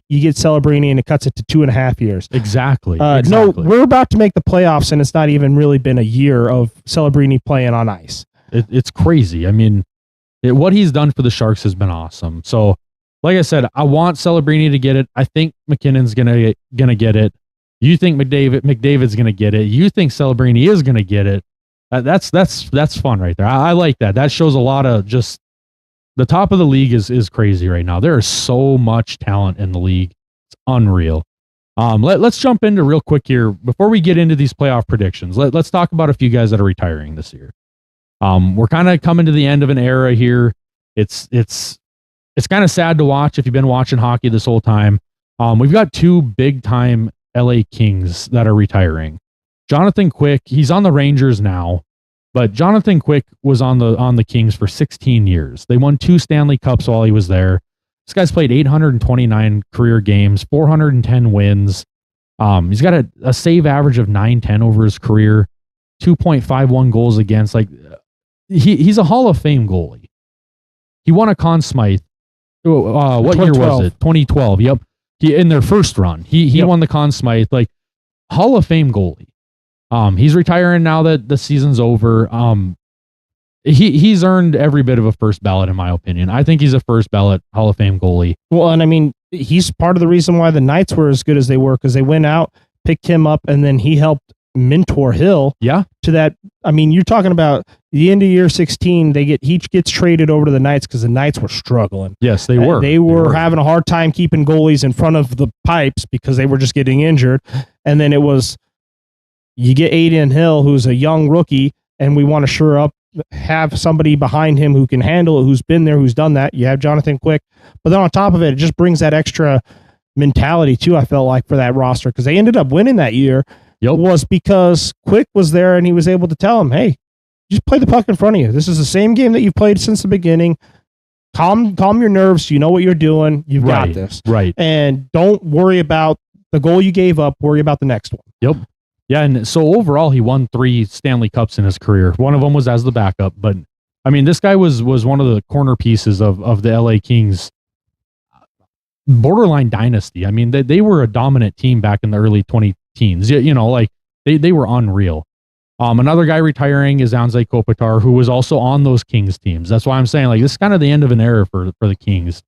You get Celebrini and it cuts it to 2.5 years. Exactly. No, we're about to make the playoffs, and it's not even really been a year of Celebrini playing on ice. It's crazy. I mean, what he's done for the Sharks has been awesome. So, like I said, I want Celebrini to get it. I think MacKinnon's gonna get it. You think McDavid's gonna get it. You think Celebrini is gonna get it. That's fun right there. I like that. That shows a lot of just the top of the league is crazy right now. There is so much talent in the league. It's unreal. Let's jump into real quick here before we get into these playoff predictions. Let's talk about a few guys that are retiring this year. We're kind of coming to the end of an era here. It's kind of sad to watch if you've been watching hockey this whole time. We've got 2 big time LA Kings that are retiring. Jonathan Quick, he's on the Rangers now, but Jonathan Quick was on the Kings for 16 years. They won 2 Stanley Cups while he was there. This guy's played 829 career games, 410 wins. He's got a save average of 910 over his career, 2.51 goals against. Like, he's a Hall of Fame goalie. He won a Conn Smythe. What year was it? 2012. Yep. In their first run, he won the Conn Smythe. Like, Hall of Fame goalie. He's retiring now that the season's over. He's earned every bit of a first ballot, in my opinion. I think he's a first ballot Hall of Fame goalie. Well, and I mean, he's part of the reason why the Knights were as good as they were, because they went out, picked him up, and then he helped mentor Hill. Yeah. To that, I mean, you're talking about the end of year 16. He gets traded over to the Knights because the Knights were struggling. Yes, they were. They were having a hard time keeping goalies in front of the pipes because they were just getting injured. And then it was, you get Aiden Hill, who's a young rookie, and we want to have somebody behind him who can handle it, who's been there, who's done that. You have Jonathan Quick. But then on top of it, it just brings that extra mentality too, I felt like, for that roster, because they ended up winning that year. Was because Quick was there and he was able to tell him, hey, just play the puck in front of you. This is the same game that you've played since the beginning. Calm your nerves. You know what you're doing. You've got this. Right. And don't worry about the goal you gave up. Worry about the next one. Yep. Yeah, and so overall, he won 3 Stanley Cups in his career. One of them was as the backup, but I mean, this guy was one of the corner pieces of the LA Kings borderline dynasty. I mean, they were a dominant team back in the early 2010s. You know, like they were unreal. Another guy retiring is Anze Kopitar, who was also on those Kings teams. That's why I'm saying, like, this is kind of the end of an era for the Kings.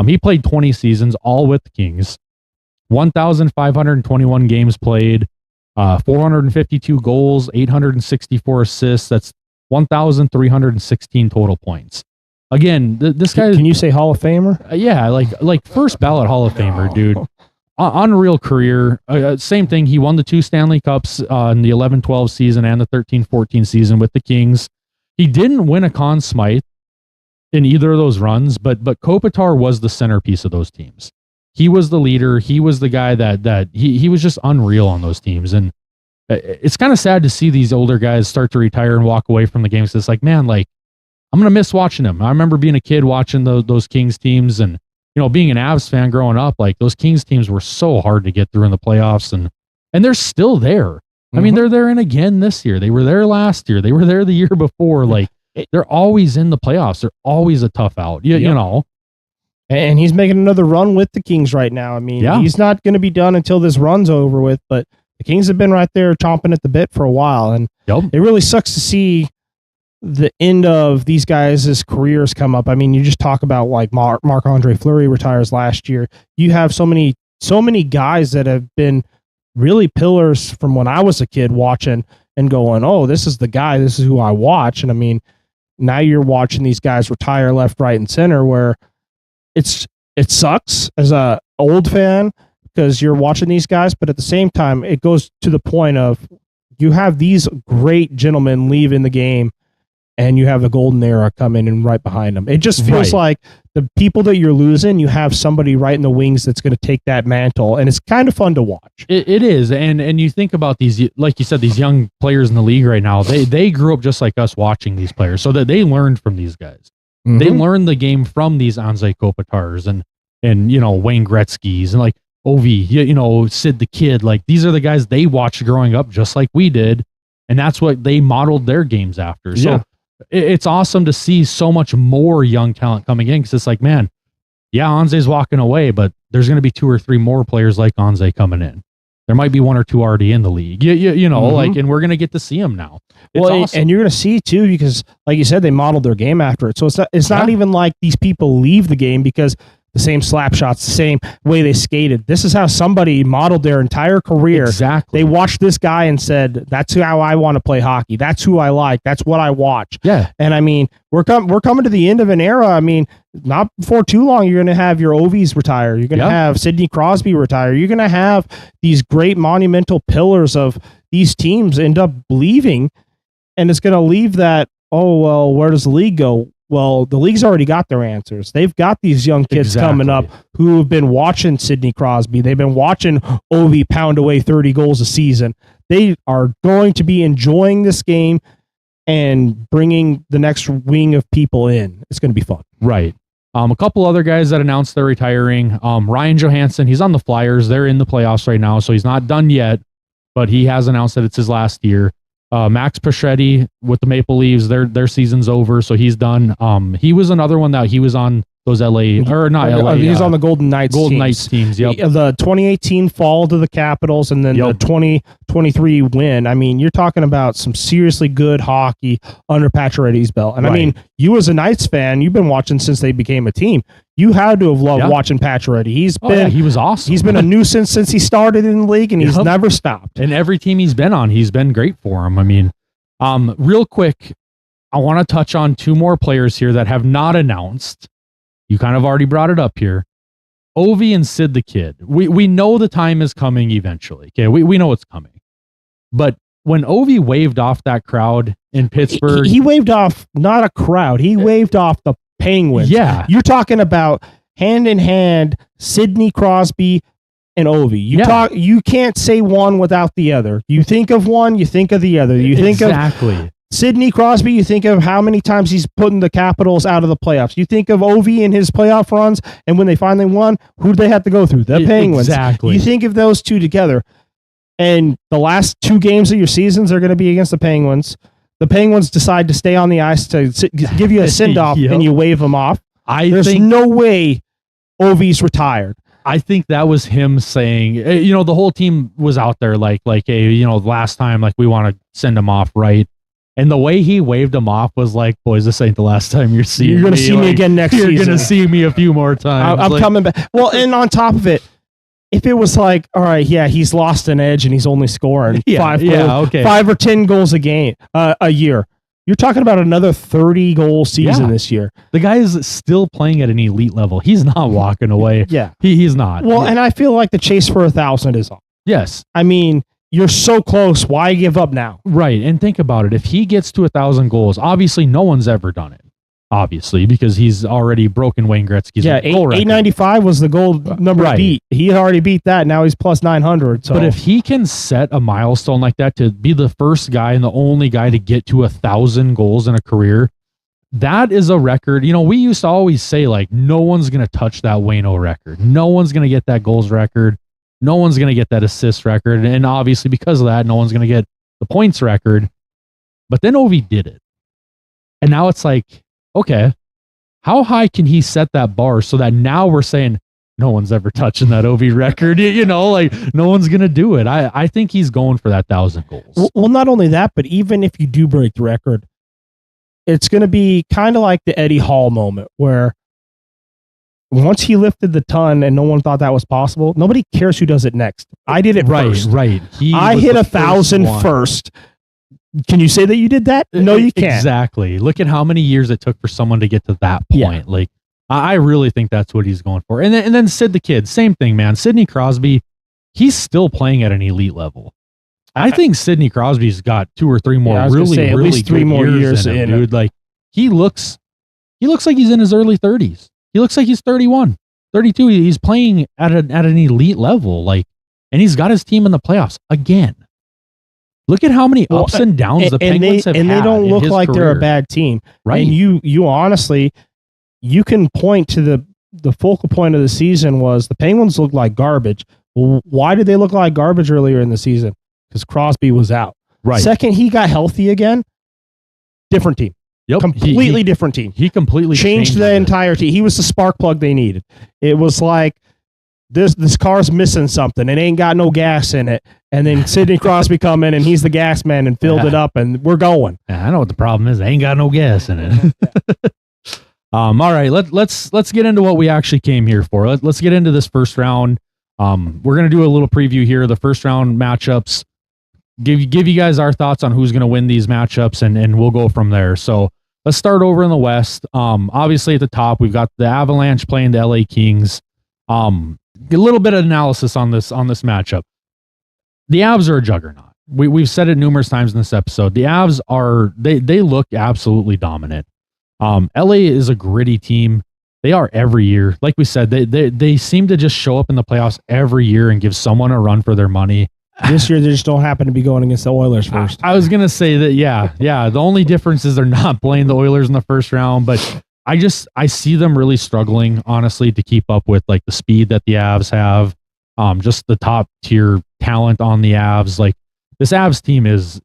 He played 20 seasons, all with the Kings, 1,521 games played, 452 goals, 864 assists. That's 1,316 total points. Again, this guy. Can you say Hall of Famer? Yeah, like first ballot Hall of Famer, dude. Unreal career. Same thing. He won the 2 Stanley Cups in the 11-12 season and the 13-14 season with the Kings. He didn't win a Conn Smythe in either of those runs, but Kopitar was the centerpiece of those teams. He was the leader. He was the guy that he was just unreal on those teams. And it's kind of sad to see these older guys start to retire and walk away from the games. It's like, man, like, I'm going to miss watching them. I remember being a kid watching those Kings teams, and, you know, being an Avs fan growing up, like, those Kings teams were so hard to get through in the playoffs, and they're still there. Mm-hmm. I mean, they're there and again this year. They were there last year. They were there the year before. Like, they're always in the playoffs. They're always a tough out, you know. And he's making another run with the Kings right now. I mean, he's not going to be done until this run's over with, but the Kings have been right there chomping at the bit for a while. And it really sucks to see the end of these guys' careers come up. I mean, you just talk about, like, Marc-Andre Fleury retires last year. You have so many guys that have been really pillars from when I was a kid watching and going, oh, this is the guy, this is who I watch. And I mean, now you're watching these guys retire left, right, and center, where it sucks as a old fan because you're watching these guys, but at the same time, it goes to the point of you have these great gentlemen leaving the game, and you have the golden era coming in right behind them. It just feels like the people that you're losing, you have somebody right in the wings that's going to take that mantle, and it's kind of fun to watch. It is, and you think about these, like you said, these young players in the league right now. They grew up just like us watching these players, so that they learned from these guys. Mm-hmm. They learned the game from these Anze Kopitars and Wayne Gretzky's and like Ovi, Sid the Kid. Like these are the guys they watched growing up, just like we did, and that's what they modeled their games after. So it's awesome to see so much more young talent coming in, because it's like, man, yeah, Anze's walking away, but there's going to be 2 or 3 more players like Anze coming in. There might be 1 or 2 already in the league, and we're going to get to see them now. It's awesome. And you're going to see too, because like you said, they modeled their game after it. So it's not even like these people leave the game because the same slap shots, the same way they skated. This is how somebody modeled their entire career. Exactly. They watched this guy and said, that's how I want to play hockey. That's who I like. That's what I watch. Yeah. And I mean, we're coming to the end of an era. I mean, not before too long, you're going to have your Ovies retire. You're going to have Sidney Crosby retire. You're going to have these great monumental pillars of these teams end up leaving. And it's going to leave that, oh, well, where does the league go? Well, the league's already got their answers. They've got these young kids coming up who have been watching Sidney Crosby. They've been watching Ovi pound away 30 goals a season. They are going to be enjoying this game and bringing the next wing of people in. It's going to be fun. Right. A couple other guys that announced they're retiring. Ryan Johansen, he's on the Flyers. They're in the playoffs right now, so he's not done yet, but he has announced that it's his last year. Max Pacioretty with the Maple Leafs, their season's over, so he's done. He was another one that he was on those LA, or not LA. He's on the Golden Knights teams. Yep. The 2018 fall to the Capitals, and then the 2023 win. I mean, you're talking about some seriously good hockey under Pacioretty's belt. And I mean, you as a Knights fan, you've been watching since they became a team. You had to have loved watching Pacioretty. He was awesome. He's been a nuisance since he started in the league, and he's never stopped. And every team he's been on, he's been great for him. I mean, real quick, I want to touch on 2 more players here that have not announced. You kind of already brought it up here. Ovi and Sid the Kid. We know the time is coming eventually. Okay, we know it's coming. But when Ovi waved off that crowd in Pittsburgh, he waved off not a crowd. He waved off the Penguins. Yeah, you're talking about hand in hand, Sidney Crosby and Ovi. You can't say one without the other. You think of one, you think of the other. You think of Sidney Crosby, you think of how many times he's putting the Capitals out of the playoffs. You think of Ovi in his playoff runs, and when they finally won, who did they have to go through? The Penguins. Exactly. You think of those two together, and the last 2 games of your seasons are going to be against the Penguins. The Penguins decide to stay on the ice to give you a send-off, and you wave them off. There's no way Ovi's retired. I think that was him saying, the whole team was out there like, hey, last time, like, we want to send him off, right? And the way he waved him off was like, boys, this ain't the last time you're seeing me. You're going to see me again next season. You're going to see me a few more times. I'm coming back. Well, and on top of it, if it was like, all right, he's lost an edge and he's only scoring 5 or 10 goals a year. You're talking about another 30-goal season this year. The guy is still playing at an elite level. He's not walking away. He's not. Well, and I feel like the chase for 1,000 is on. Yes. I mean, you're so close. Why give up now? Right. And think about it. If he gets to 1,000 goals, obviously no one's ever done it. Obviously, because he's already broken Wayne Gretzky's goal record. 895 was the goal number beat. He had already beat that. Now he's plus 900. So. But if he can set a milestone like that to be the first guy and the only guy to get to 1,000 goals in a career, that is a record. We used to always say, like, no one's going to touch that Wayne-O record. No one's going to get that goals record. No one's going to get that assist record. And obviously, because of that, no one's going to get the points record. But then Ovi did it. And now it's like, okay, how high can he set that bar so that now we're saying no one's ever touching that Ovi record? Like, no one's going to do it. I think he's going for that 1,000 goals. Well, not only that, but even if you do break the record, it's going to be kind of like the Eddie Hall moment where once he lifted the ton and no one thought that was possible, nobody cares who does it next. I did it first. Right. I hit 1,000 first. Can you say that you did that? No, you can't. Exactly. Look at how many years it took for someone to get to that point. Yeah. Like, I really think that's what he's going for. And then Sid the Kid, same thing, man. Sidney Crosby, he's still playing at an elite level. I think Sidney Crosby's got 2 or 3 more really at least 3 more years in him, in dude. Like he looks like he's in his early 30s. He looks like he's 31, 32. He's playing at an elite level, like, and he's got his team in the playoffs again. Look at how many ups and downs the Penguins have had. And they don't look like career. they're a bad team. Right. And you honestly, you can point to the focal point of the season was the Penguins looked like garbage. Well, why did they look like garbage earlier in the season? Because Crosby was out. Right. Second, he got healthy again. Different team. Yep. Completely different team. He completely changed the entire team. He was the spark plug they needed. It was like, this car's missing something. It ain't got no gas in it. And then Sidney Crosby come in and he's the gas man and filled it up and we're going. Yeah, I know what the problem is. They ain't got no gas in it. All right, let's get into what we actually came here for. Let's get into this first round. We're gonna do a little preview here, the first round matchups. Give you guys our thoughts on who's gonna win these matchups, and we'll go from there. So let's start over in the West. Obviously at the top we've got the Avalanche playing the LA Kings. A little bit of analysis on this matchup. The Avs are a juggernaut. We've said it numerous times in this episode. The Avs are they look absolutely dominant. LA is a gritty team. They are every year. Like we said, they seem to just show up in the playoffs every year and give someone a run for their money. This year they just don't happen to be going against the Oilers first. I was gonna say that, yeah. The only difference is they're not playing the Oilers in the first round, but I see them really struggling, honestly, to keep up with like the speed that the Avs have. Just the top tier talent on the Avs. Like this Avs team is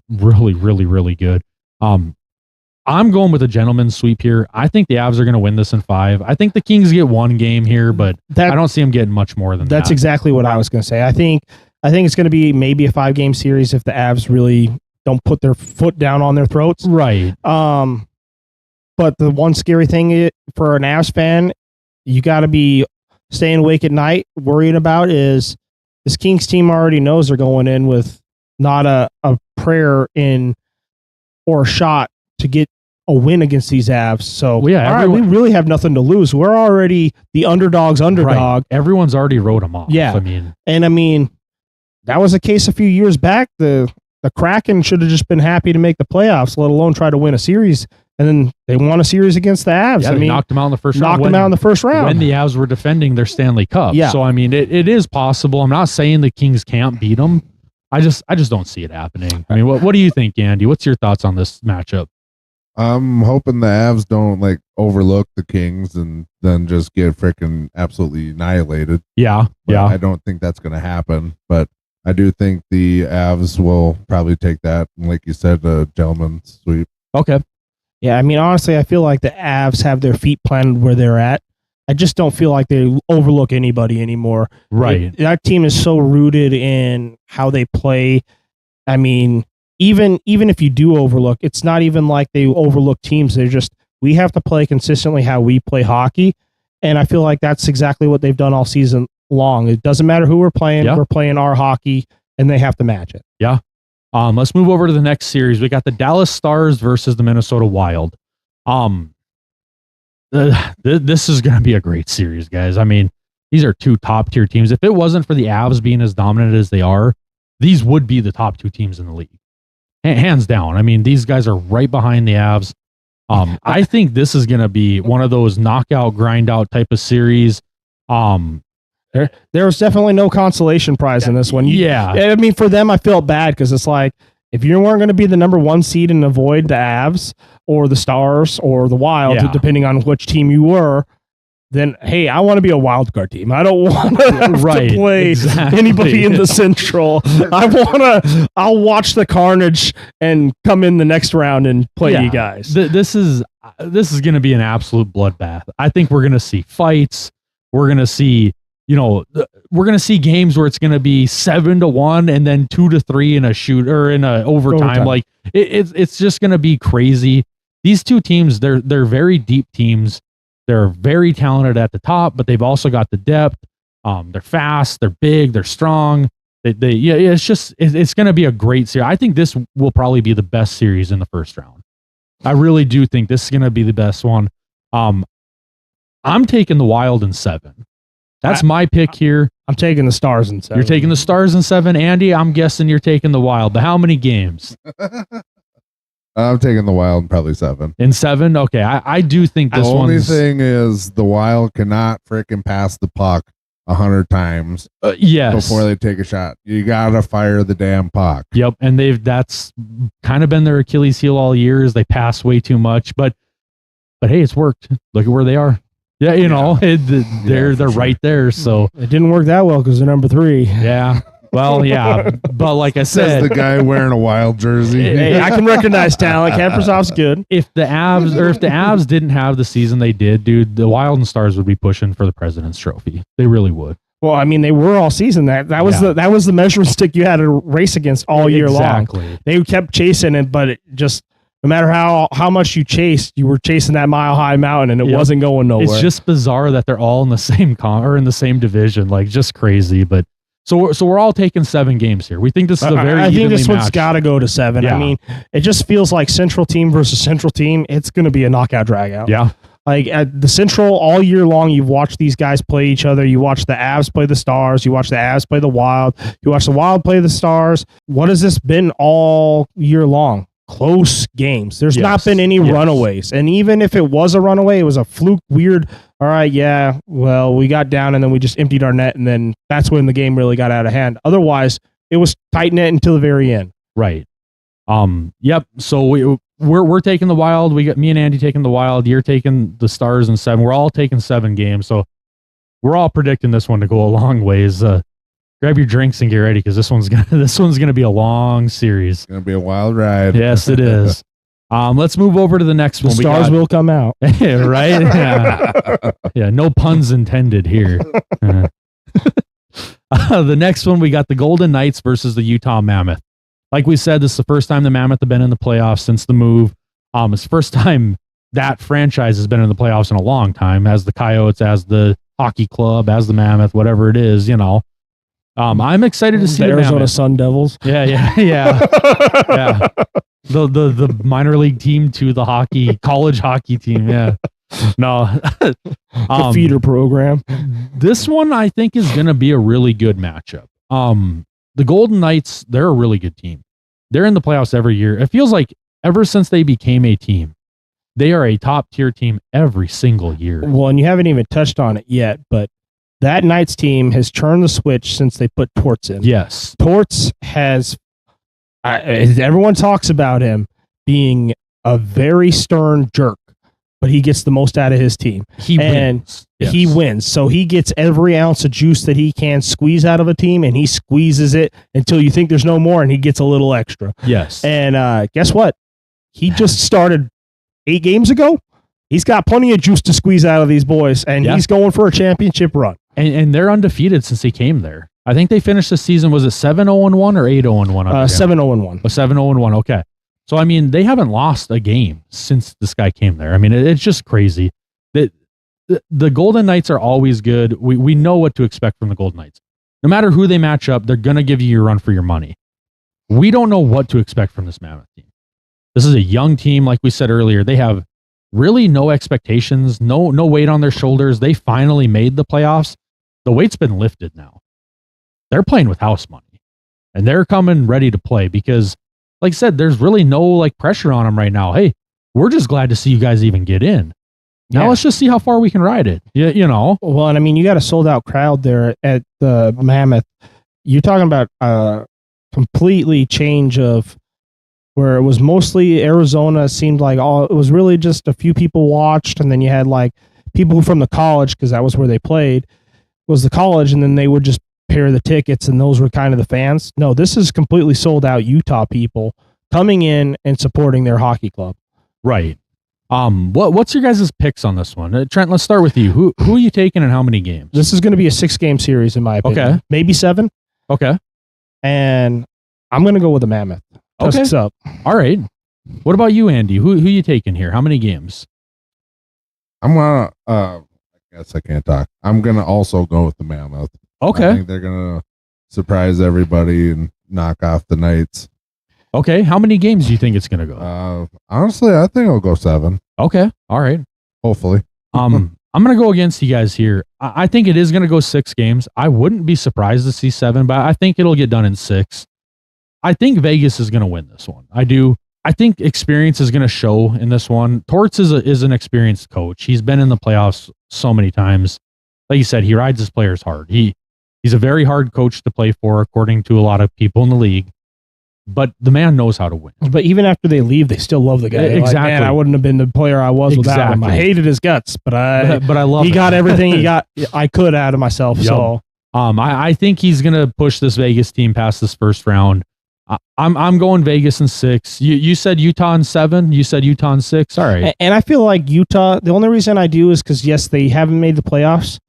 really, really, really good. I'm going with a gentleman's sweep here. I think the Avs are going to win this in 5. I think the Kings get 1 game here, but I don't see them getting much more than that. That's exactly what I was going to say. I think it's going to be maybe a 5-game series if the Avs really don't put their foot down on their throats. Right. But the one scary thing for an Avs fan, you got to be staying awake at night worrying about is this Kings team already knows they're going in with not a prayer in or a shot to get a win against these Avs. So we really have nothing to lose. We're already the underdog's underdog. Right. Everyone's already wrote them off. Yeah. I mean, that was the case a few years back. The Kraken should have just been happy to make the playoffs, let alone try to win a series. And then they won a series against the Avs. Yeah, they knocked them out in the first round. When the Avs were defending their Stanley Cup. Yeah. So, I mean, it is possible. I'm not saying the Kings can't beat them. I just don't see it happening. I mean, what do you think, Andy? What's your thoughts on this matchup? I'm hoping the Avs don't like overlook the Kings and then just get freaking absolutely annihilated. Yeah. I don't think that's going to happen, but I do think the Avs will probably take that. And like you said, a gentleman's sweep. Okay. Yeah, I mean, honestly, I feel like the Avs have their feet planted where they're at. I just don't feel like they overlook anybody anymore. Right. That team is so rooted in how they play. I mean, even if you do overlook, it's not even like they overlook teams. They're just, we have to play consistently how we play hockey. And I feel like that's exactly what they've done all season long. It doesn't matter who we're playing. Yeah. We're playing our hockey, and they have to match it. Yeah. Let's move over to the next series. We got the Dallas Stars versus the Minnesota Wild. This is going to be a great series, guys. I mean, these are 2 top tier teams. If it wasn't for the Avs being as dominant as they are, these would be the top 2 teams in the league. Hands down. I mean, these guys are right behind the Avs. I think this is going to be one of those knockout, grind out type of series. There was definitely no consolation prize in this one. I mean, for them, I felt bad because it's like, if you weren't going to be the number 1 seed and avoid the Avs or the Stars or the Wild, depending on which team you were, then, hey, I want to be a wild card team. I don't want to have to play anybody in the Central. I'll watch the carnage and come in the next round and play you guys. This is going to be an absolute bloodbath. I think we're going to see fights. We're going to see, we're going to see games where it's going to be 7-1 and then 2-3 in a shoot or in a overtime. Like it's just going to be crazy. These 2 teams, they're very deep teams. They're very talented at the top, but they've also got the depth. They're fast, they're big, they're strong. It's going to be a great series. I think this will probably be the best series in the first round. I really do think this is going to be the best one. I'm taking the Wild in 7. That's my pick here. I'm taking the Stars in 7. You're taking the Stars in 7. Andy, I'm guessing you're taking the Wild. But how many games? I'm taking the Wild in probably 7. In 7? Okay, I do think this one. The only thing is the Wild cannot freaking pass the puck 100 times yes. before they take a shot. You gotta fire the damn puck. Yep, and that's kind of been their Achilles heel all years. They pass way too much, but hey, it's worked. Look at where they are. Yeah, they're right there. So it didn't work that well because they're number 3. Yeah. Well, yeah, but like I said, says the guy wearing a Wild jersey. Hey, I can recognize talent. Kaprizov's good. If the Avs didn't have the season they did, dude, the Wild and Stars would be pushing for the President's Trophy. They really would. Well, I mean, they were all season. That was the measuring stick you had to race against all year long. They kept chasing it, but it just no matter how much you chased, you were chasing that mile high mountain, and it wasn't going nowhere. It's just bizarre that they're all in the same in the same division, like just crazy, but. So we're all taking 7 games here. We think this is a very I think this one's one's got to go to 7. Yeah. I mean, it just feels like Central team versus Central team. It's going to be a knockout dragout. Yeah. Like at the Central all year long, you've watched these guys play each other. You watch the Avs play the Stars. You watch the Avs play the Wild. You watch the Wild play the Stars. What has this been all year long? Close games. There's not been any runaways. And even if it was a runaway, it was a fluke, weird. All right, yeah, well, we got down and then we just emptied our net, and then that's when the game really got out of hand. Otherwise, it was tight net until the very end. Right. Yep. So we're taking the Wild. We got me and Andy taking the Wild. You're taking the Stars in 7. We're all taking 7 games. So we're all predicting this one to go a long ways. Grab your drinks and get ready because this one's gonna be a long series. It's gonna be a wild ride. Yes, it is. Let's move over to the next one. The Stars will come out. Right? Yeah, no puns intended here. The next one, we got the Golden Knights versus the Utah Mammoth. Like we said, this is the first time the Mammoth have been in the playoffs since the move. It's the first time that franchise has been in the playoffs in a long time, as the Coyotes, as the hockey club, as the Mammoth, whatever it is, I'm excited to see the Arizona Mammoth. Sun Devils. Yeah. Yeah. The minor league team to the college hockey team. Yeah. No. The feeder program. This one I think is going to be a really good matchup. The Golden Knights, they're a really good team. They're in the playoffs every year. It feels like ever since they became a team, they are a top tier team every single year. Well, and you haven't even touched on it yet, but that Knights team has turned the switch since they put Torts in. Yes. Torts has, everyone talks about him being a very stern jerk, but he gets the most out of his team. He wins. So he gets every ounce of juice that he can squeeze out of a team, and he squeezes it until you think there's no more, and he gets a little extra. Yes. And guess what? He just started 8 games ago. He's got plenty of juice to squeeze out of these boys, and he's going for a championship run. And they're undefeated since he came there. I think they finished the season, was it 7-0-1 or 8-0-1? 7-0-1. 7-0-1, okay. So, I mean, they haven't lost a game since this guy came there. I mean, it's just crazy. The Golden Knights are always good. We know what to expect from the Golden Knights. No matter who they match up, they're going to give you your run for your money. We don't know what to expect from this Mammoth team. This is a young team, like we said earlier. They have really no expectations, no weight on their shoulders. They finally made the playoffs. The weight's been lifted now. They're playing with house money, and they're coming ready to play because, like I said, there's really no pressure on them right now. Hey, we're just glad to see you guys even get in. Now let's just see how far we can ride it. Well, and I mean, you got a sold out crowd there at the Mammoth. You're talking about a completely change of where it was mostly Arizona. It seemed like it was really just a few people watched, and then you had people from the college, because that was where they played, was the college, and then they would just pair the tickets, and those were kind of the fans. No, this is completely sold out Utah people coming in and supporting their hockey club. Right. What's your guys' picks on this one? Trent, let's start with you. Who are you taking and how many games? This is going to be a 6-game series in my opinion. Okay. Maybe 7. Okay. And I'm going to go with the Mammoth. Tusks up. All right. What about you, Andy? Who you taking here? How many games? I'm going to, I guess I can't talk. I'm going to also go with the Mammoth. Okay. I think they're going to surprise everybody and knock off the Knights. Okay. How many games do you think it's going to go? Honestly, I think I'll go 7. Okay. All right. Hopefully. I'm I'm going to go against you guys here. I think it is going to go 6 games. I wouldn't be surprised to see 7, but I think it'll get done in 6. I think Vegas is going to win this one. I do. I think experience is going to show in this one. Torts is an experienced coach. He's been in the playoffs so many times. Like you said, he rides his players hard. He's a very hard coach to play for, according to a lot of people in the league. But the man knows how to win. But even after they leave, they still love the guy. Exactly. Like, man, I wouldn't have been the player I was without him. I hated his guts, but I love. He got everything I could out of myself. Yep. So I think he's gonna push this Vegas team past this first round. I'm going Vegas in 6. You said Utah in 7. You said Utah in 6. All right. And I feel like Utah, the only reason I do is because, yes, they haven't made the playoffs,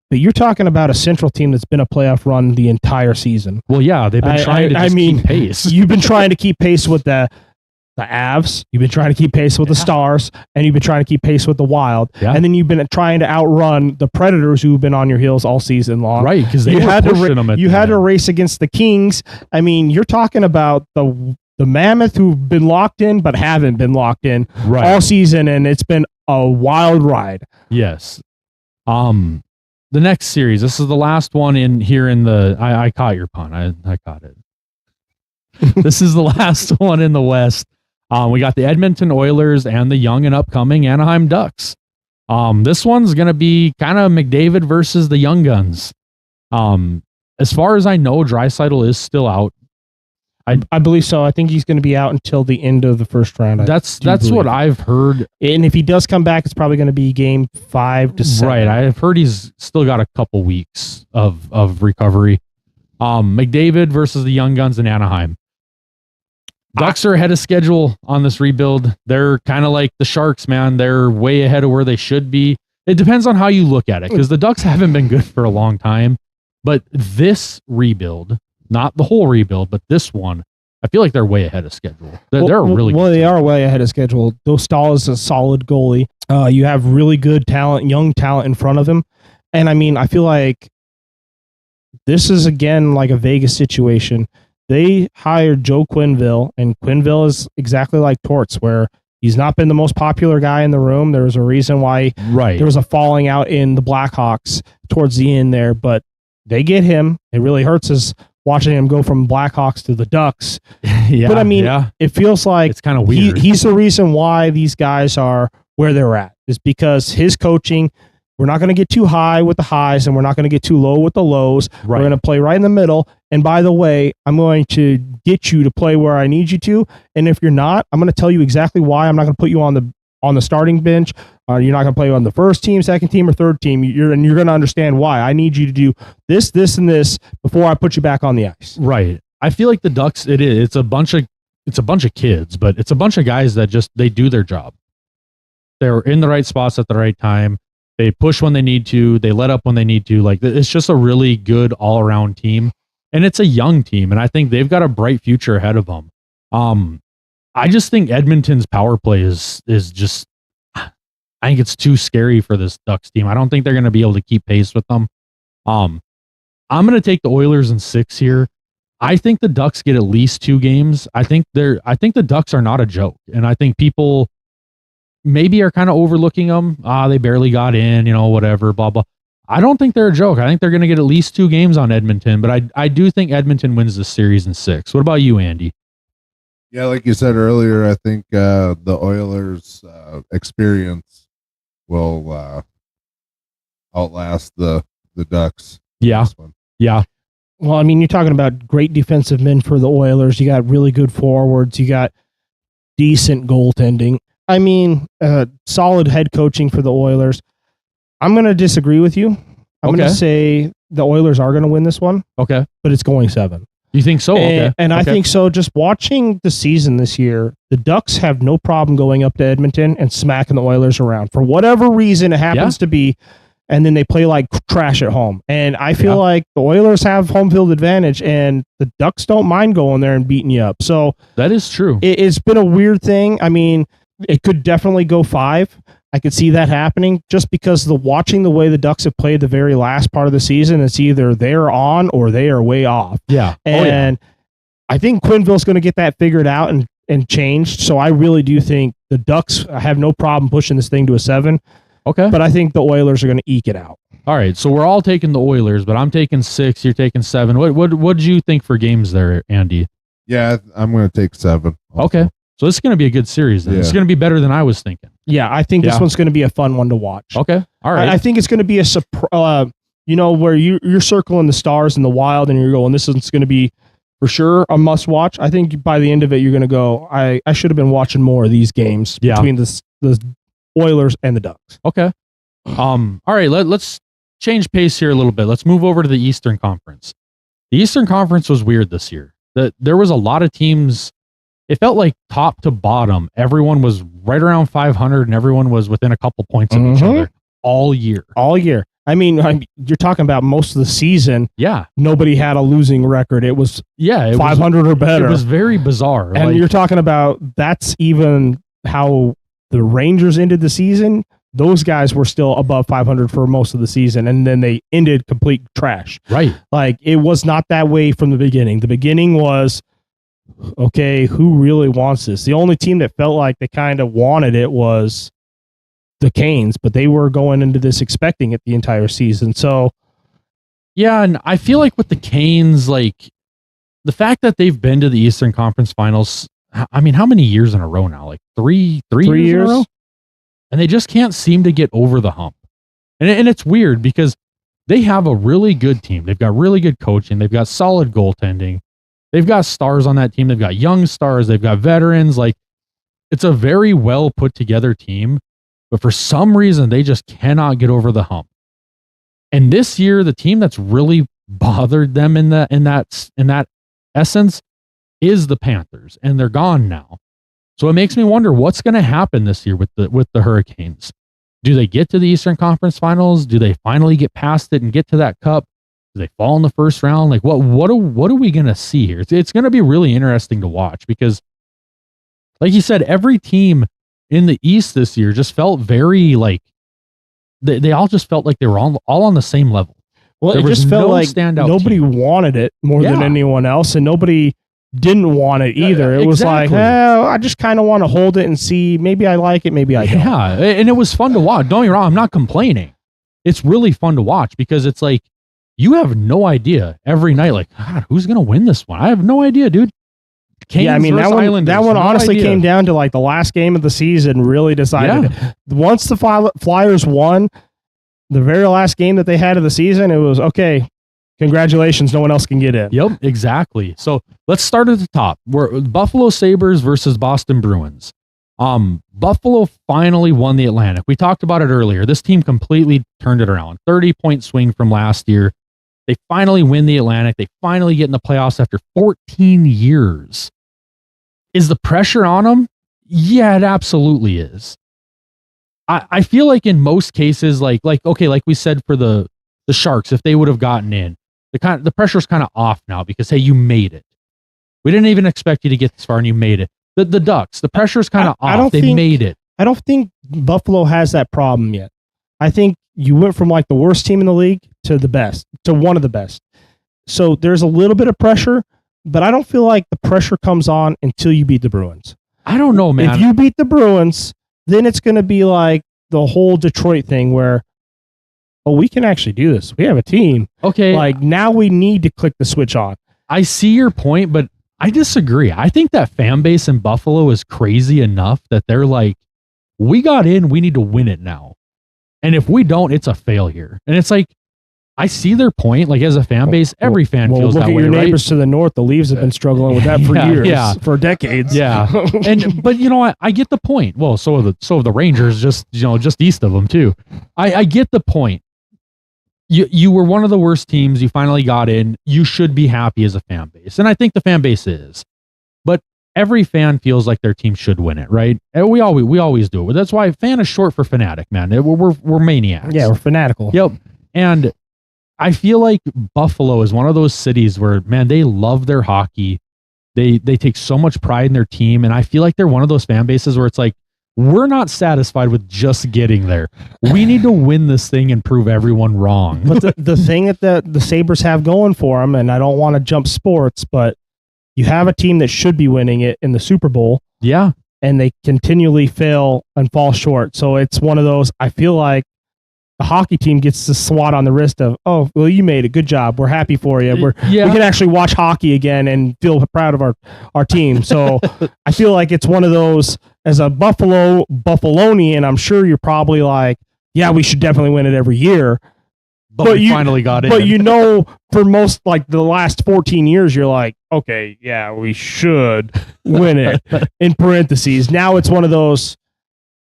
but you're talking about a Central team that's been a playoff run the entire season. Well, yeah, they've been trying to keep pace. You've been trying to keep pace with the Avs. You've been trying to keep pace with the Stars, and you've been trying to keep pace with the Wild. Yeah. And then you've been trying to outrun the Predators, who've been on your heels all season long. Right, because you had to race against the Kings. I mean, you're talking about the Mammoth, who've been locked in but haven't been locked in all season, and it's been a wild ride. Yes. The next series. This is the last one in here in the. I caught your pun. I caught it. This is the last one in the West. We got the Edmonton Oilers and the young and upcoming Anaheim Ducks. This one's going to be kind of McDavid versus the Young Guns. As far as I know, Draisaitl is still out. I believe so. I think he's going to be out until the end of the first round. That's what I've heard. And if he does come back, it's probably going to be game 5 to 7. Right. I've heard he's still got a couple weeks of recovery. McDavid versus the Young Guns in Anaheim. Ducks are ahead of schedule on this rebuild. They're kind of like the Sharks, man. They're way ahead of where they should be. It depends on how you look at it, because the Ducks haven't been good for a long time. But this rebuild, not the whole rebuild, but this one, I feel like they're way ahead of schedule. They're really good. Well, they are way ahead of schedule. Dostal is a solid goalie. You have really good talent, young talent in front of him. And I mean, I feel like this is, again, like a Vegas situation. They hired Joe Quenneville, and Quenneville is exactly like Torts, where he's not been the most popular guy in the room. There was a reason why there was a falling out in the Blackhawks towards the end there, but they get him. It really hurts us watching him go from Blackhawks to the Ducks. But I mean, it feels like it's kind of weird. He's the reason why these guys are where they're at, is because his coaching. We're not going to get too high with the highs, and we're not going to get too low with the lows. Right. We're going to play right in the middle. And by the way, I'm going to get you to play where I need you to. And if you're not, I'm going to tell you exactly why. I'm not going to put you on the starting bench. You're not going to play on the first team, second team, or third team. You're going to understand why. I need you to do this, this, and this before I put you back on the ice. Right. I feel like the Ducks. It's a bunch of kids, but it's a bunch of guys that they do their job. They're in the right spots at the right time. They push when they need to. They let up when they need to. Like, it's just a really good all-around team, and it's a young team, and I think they've got a bright future ahead of them. I just think Edmonton's power play is just. I think it's too scary for this Ducks team. I don't think they're going to be able to keep pace with them. I'm going to take the Oilers in 6 here. I think the Ducks get at least 2 games. I think the Ducks are not a joke, and I think people maybe are kind of overlooking them. They barely got in, whatever, blah, blah. I don't think they're a joke. I think they're going to get at least 2 games on Edmonton, but I do think Edmonton wins this series in 6. What about you, Andy? Yeah, like you said earlier, I think the Oilers' experience will outlast the Ducks. Yeah. Yeah. Well, I mean, you're talking about great defensive men for the Oilers. You got really good forwards. You got decent goaltending. I mean, solid head coaching for the Oilers. I'm going to disagree with you. I'm going to say the Oilers are going to win this one. Okay. But it's going 7. You think so? And I think so. Just watching the season this year, the Ducks have no problem going up to Edmonton and smacking the Oilers around. For whatever reason it happens to be, and then they play like trash at home. And I feel like the Oilers have home field advantage, and the Ducks don't mind going there and beating you up. So that is true. It's been a weird thing. I mean, it could definitely go 5. I could see that happening just because watching the way the Ducks have played the very last part of the season, it's either they're on or they are way off. Yeah. And I think Quenneville's going to get that figured out and changed. So I really do think the Ducks have no problem pushing this thing to a 7. Okay. but I think the Oilers are going to eke it out. All right. So we're all taking the Oilers, but I'm taking 6. You're taking 7. What do you think for games there, Andy? Yeah, I'm going to take 7. also. Okay. So this is going to be a good series then. It's Yeah. going to be better than I was thinking. Yeah, I think this one's going to be a fun one to watch. Okay. All right. I think it's going to be a surprise. Where you're circling the Stars in the Wild, and you're going, this is going to be for sure a must watch. I think by the end of it, you're going to go, I should have been watching more of these games between the Oilers and the Ducks. Okay. All right. Let's change pace here a little bit. Let's move over to the Eastern Conference. The Eastern Conference was weird this year. There was a lot of teams. It felt like top to bottom, everyone was right around 500, and everyone was within a couple points of each other all year. All year. I mean, you're talking about most of the season. Yeah. Nobody had a losing record. It was it 500 or better. It was very bizarre. And you're talking about that's even how the Rangers ended the season. Those guys were still above 500 for most of the season, and then they ended complete trash. Right. Like, it was not that way from the beginning. The beginning was, okay, who really wants this? The only team that felt like they kind of wanted it was the Canes, but they were going into this expecting it the entire season. So, yeah, and I feel like with the Canes, like the fact that they've been to the Eastern Conference Finals, I mean, how many years in a row now? Like three years in a row? And they just can't seem to get over the hump. And it's weird because they have a really good team. They've got really good coaching. They've got solid goaltending. They've got stars on that team. They've got young stars. They've got veterans. Like, it's a very well put together team. But for some reason, they just cannot get over the hump. And this year, the team that's really bothered them in that essence is the Panthers, and they're gone now. So it makes me wonder what's going to happen this year with the Hurricanes. Do they get to the Eastern Conference Finals? Do they finally get past it and get to that cup? Do they fall in the first round? Like, what are we going to see here? It's going to be really interesting to watch because, like you said, every team in the East this year just felt very like they all just felt like they were all on the same level. Well, it just felt like nobody wanted it more than anyone else, and nobody didn't want it either. It was like, I just kind of want to hold it and see. Maybe I like it, maybe I don't. Yeah, and it was fun to watch. Don't get me wrong, I'm not complaining. It's really fun to watch because it's like you have no idea every night. Like, God, who's gonna win this one? I have no idea, dude. Canes I mean, that one honestly came down to like the last game of the season. Really decided. Once the Flyers won the very last game that they had of the season, it was okay. Congratulations, no one else can get in. Yep, exactly. So let's start at the top. We're Buffalo Sabres versus Boston Bruins. Buffalo finally won the Atlantic. We talked about it earlier. This team completely turned it around. 30-point swing from last year. They finally win the Atlantic. They finally get in the playoffs after 14 years. Is the pressure on them? Yeah, it absolutely is. I feel like in most cases, like we said for the Sharks, if they would have gotten in, the pressure's kind of off now because, hey, you made it. We didn't even expect you to get this far, and you made it. The Ducks, the pressure's kind of off. They made it. I don't think Buffalo has that problem yet. I think you went from like the worst team in the league to the best, to one of the best. So there's a little bit of pressure, but I don't feel like the pressure comes on until you beat the Bruins. I don't know, man. If you beat the Bruins, then it's going to be like the whole Detroit thing where, oh, we can actually do this. We have a team. Okay. Like, now we need to click the switch on. I see your point, but I disagree. I think that fan base in Buffalo is crazy enough that they're like, we got in, we need to win it now. And if we don't, it's a failure. And it's like, I see their point. Like, as a fan base, every fan feels that way, right? Look at your neighbors to the north. The Leafs have been struggling with that for years, for decades. Yeah. But you know, I get the point. Well, so have the Rangers, just east of them too. I get the point. You were one of the worst teams. You finally got in. You should be happy as a fan base. And I think the fan base is. But every fan feels like their team should win it, right? And we always do it. That's why fan is short for fanatic, man. We're maniacs. Yeah, we're fanatical. Yep. And I feel like Buffalo is one of those cities where, man, they love their hockey. They take so much pride in their team. And I feel like they're one of those fan bases where it's like, we're not satisfied with just getting there. We need to win this thing and prove everyone wrong. But the thing that the Sabres have going for them, and I don't want to jump sports, but you have a team that should be winning it in the Super Bowl. Yeah. and they continually fail and fall short. So it's one of those, I feel like the hockey team gets the swat on the wrist of, oh, well, you made it. Good job. We're happy for you. We can actually watch hockey again and feel proud of our team. So I feel like it's one of those, as a Buffalonian, I'm sure you're probably like, yeah, we should definitely win it every year. But you finally got it. But you know, for most, like the last 14 years, you're like, okay, yeah, we should win it. In parentheses. Now it's one of those,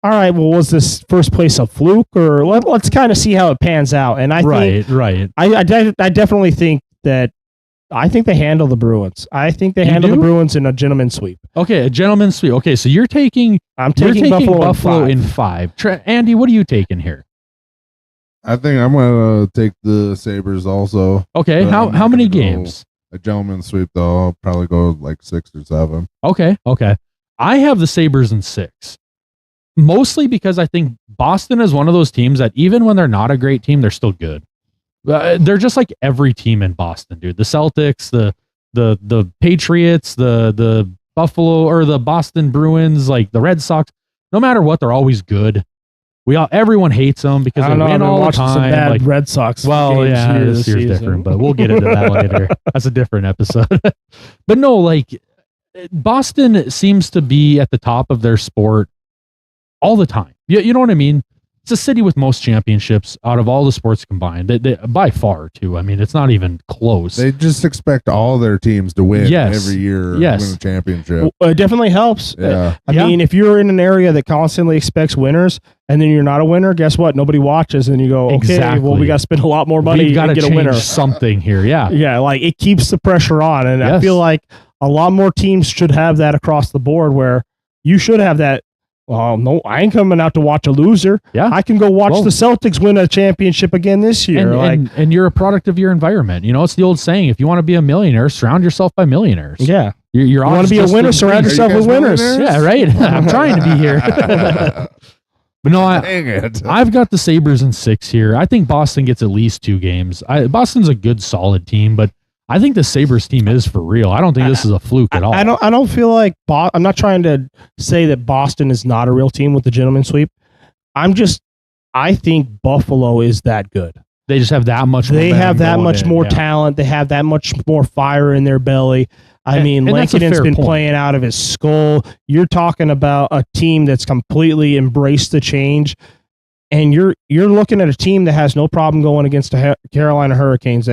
all right, well, was this first place a fluke? Or let's kind of see how it pans out. And I think, I definitely think that, I think they handle the Bruins. I think they handle the Bruins in a gentleman's sweep. Okay, a gentleman's sweep. Okay, so I'm taking Buffalo in 5. Andy, what are you taking here? I think I'm going to take the Sabres also. Okay, how many games? A gentleman's sweep, though. I'll probably go like 6 or 7. Okay. I have the Sabres in 6. Mostly because I think Boston is one of those teams that even when they're not a great team, they're still good. They're just like every team in Boston, dude. The Celtics, the Patriots, the Buffalo or the Boston Bruins, like the Red Sox. No matter what, they're always good. Everyone hates them because they win all the time. Some bad Red Sox. Well, yeah, this year's different, but we'll get into that later. That's a different episode. But no, like Boston seems to be at the top of their sport all the time. You know what I mean? It's a city with most championships out of all the sports combined. They by far, too. I mean, it's not even close. They just expect all their teams to win every year, win a championship. Well, it definitely helps. Yeah. I mean, if you're in an area that constantly expects winners and then you're not a winner, guess what? Nobody watches, and you go, okay, well, we got to spend a lot more money to get a winner. Something here, yeah. Yeah, like it keeps the pressure on, and I feel like a lot more teams should have that across the board where you should have that. Well, no, I ain't coming out to watch a loser. Yeah, I can go watch the Celtics win a championship again this year. And you're a product of your environment. You know, it's the old saying: if you want to be a millionaire, surround yourself by millionaires. Yeah, you want to be a winner, surround yourself with winners. Yeah, right. I'm trying to be here. But no, I've got the Sabres in 6 here. I think Boston gets at least 2 games. Boston's a good, solid team, but I think the Sabres team is for real. I don't think this is a fluke at all. I don't feel like I'm not trying to say that Boston is not a real team with the gentleman's sweep. I think Buffalo is that good. They just have that much. They have that much more talent. They have that much more fire in their belly. I mean, MacKinnon's been playing out of his skull. You're talking about a team that's completely embraced the change. And you're looking at a team that has no problem going against the Carolina Hurricanes.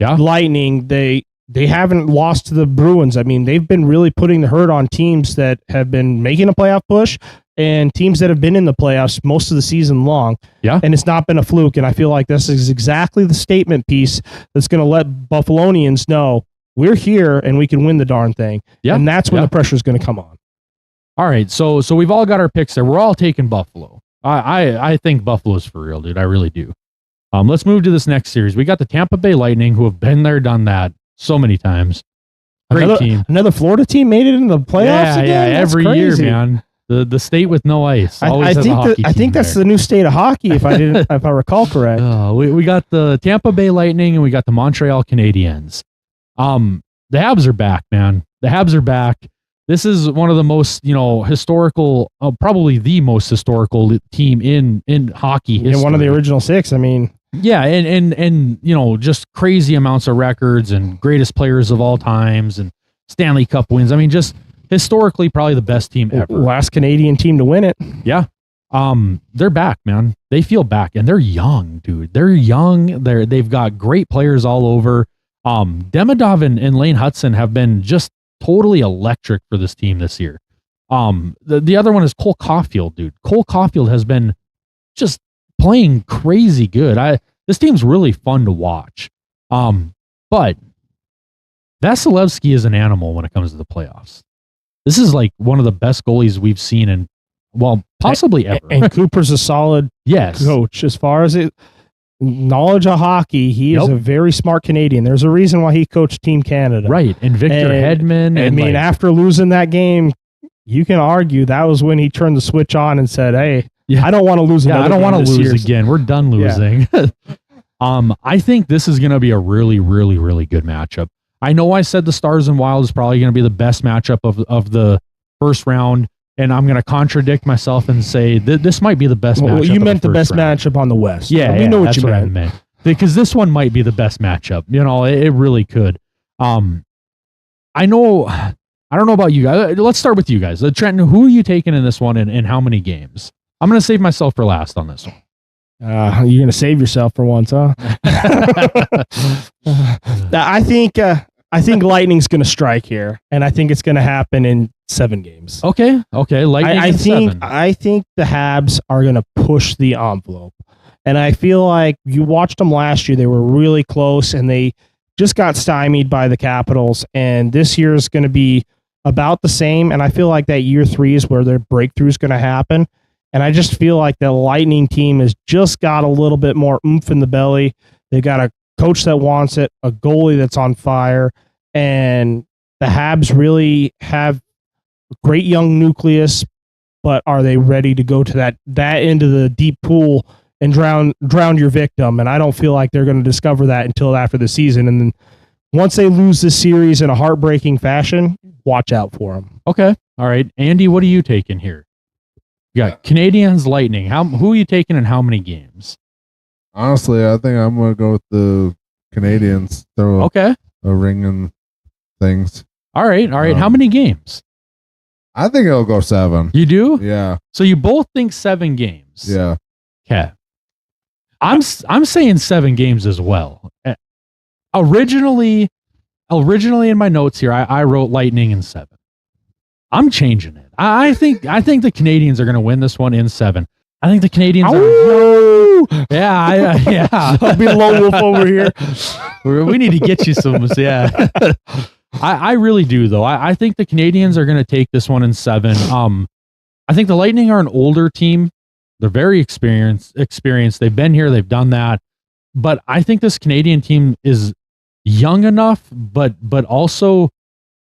Lightning, they haven't lost to the Bruins. I mean, they've been really putting the hurt on teams that have been making a playoff push and teams that have been in the playoffs most of the season long. Yeah. And it's not been a fluke. And I feel like this is exactly the statement piece that's going to let Buffalonians know we're here and we can win the darn thing. Yeah. And that's when the pressure is going to come on. All right. So we've all got our picks there. We're all taking Buffalo. I think Buffalo's for real, dude. I really do. Let's move to this next series. We got the Tampa Bay Lightning, who have been there, done that so many times. Great team. Another Florida team made it into the playoffs again? Yeah, every year, man. The state with no ice. I think that's the new state of hockey, if I recall correct. We got the Tampa Bay Lightning and we got the Montreal Canadiens. The Habs are back, man. The Habs are back. This is one of the most, historical, probably the most historical team in hockey history. One of the original 6. I mean, yeah, and just crazy amounts of records and greatest players of all times and Stanley Cup wins. I mean, just historically, probably the best team ever. Last Canadian team to win it. Yeah, they're back, man. They feel back, and they're young, dude. They're young. They've got great players all over. Demidov and Lane Hudson have been just totally electric for this team this year. The other one is Cole Caulfield, dude. Cole Caulfield has been just playing crazy good. This team's really fun to watch. But Vasilevsky is an animal when it comes to the playoffs. This is like one of the best goalies we've seen in, possibly ever. And Cooper's a solid coach as far as knowledge of hockey. He is a very smart Canadian. There's a reason why he coached Team Canada. Right. And Victor Hedman. After losing that game, you can argue that was when he turned the switch on and said, hey, I don't want to lose another game. I don't want to lose again. We're done losing. Yeah. I think this is going to be a really, really, really good matchup. I know I said the Stars and Wild is probably going to be the best matchup of the first round. and I'm going to contradict myself and say this might be the best matchup. Well, you of meent the best round. matchup on the West. Yeah, we know what that's you what I meant. meant. Because this one might be the best matchup. It really could. I know. I don't know about you guys. Let's start with you guys. Trenton, who are you taking in this one, and how many games? I'm going to save myself for last on this one. You're going to save yourself for once, huh? I think Lightning's going to strike here, and I think it's going to happen in 7 games. Okay. Lightning. I think the Habs are going to push the envelope, and I feel like you watched them last year; they were really close, and they just got stymied by the Capitals. And this year is going to be about the same. And I feel like that year 3 is where their breakthrough is going to happen. And I just feel like the Lightning team has just got a little bit more oomph in the belly. They got a coach that wants it, a goalie that's on fire, and the Habs really have a great young nucleus, but are they ready to go to that end of the deep pool and drown your victim? And I don't feel like they're going to discover that until after the season. And then once they lose this series in a heartbreaking fashion, watch out for them. Okay. All right. Andy, what are you taking here? You got Canadiens, Lightning. Who are you taking in how many games? Honestly, I think I'm going to go with the Canadiens. Throw a ring in things. All right. How many games? I think it'll go 7. You do? Yeah. So you both think 7 games? Yeah. Okay. I'm saying 7 games as well. Originally in my notes here, I wrote Lightning in 7. I'm changing it. I think the Canadiens are going to win this one in 7. I think the Canadiens are. Yeah. I'll be lone wolf over here. We need to get you some. Yeah. I really do though. I think the Canadiens are going to take this one in 7. I think the Lightning are an older team. They're very experienced. They've been here. They've done that. But I think this Canadian team is young enough, but also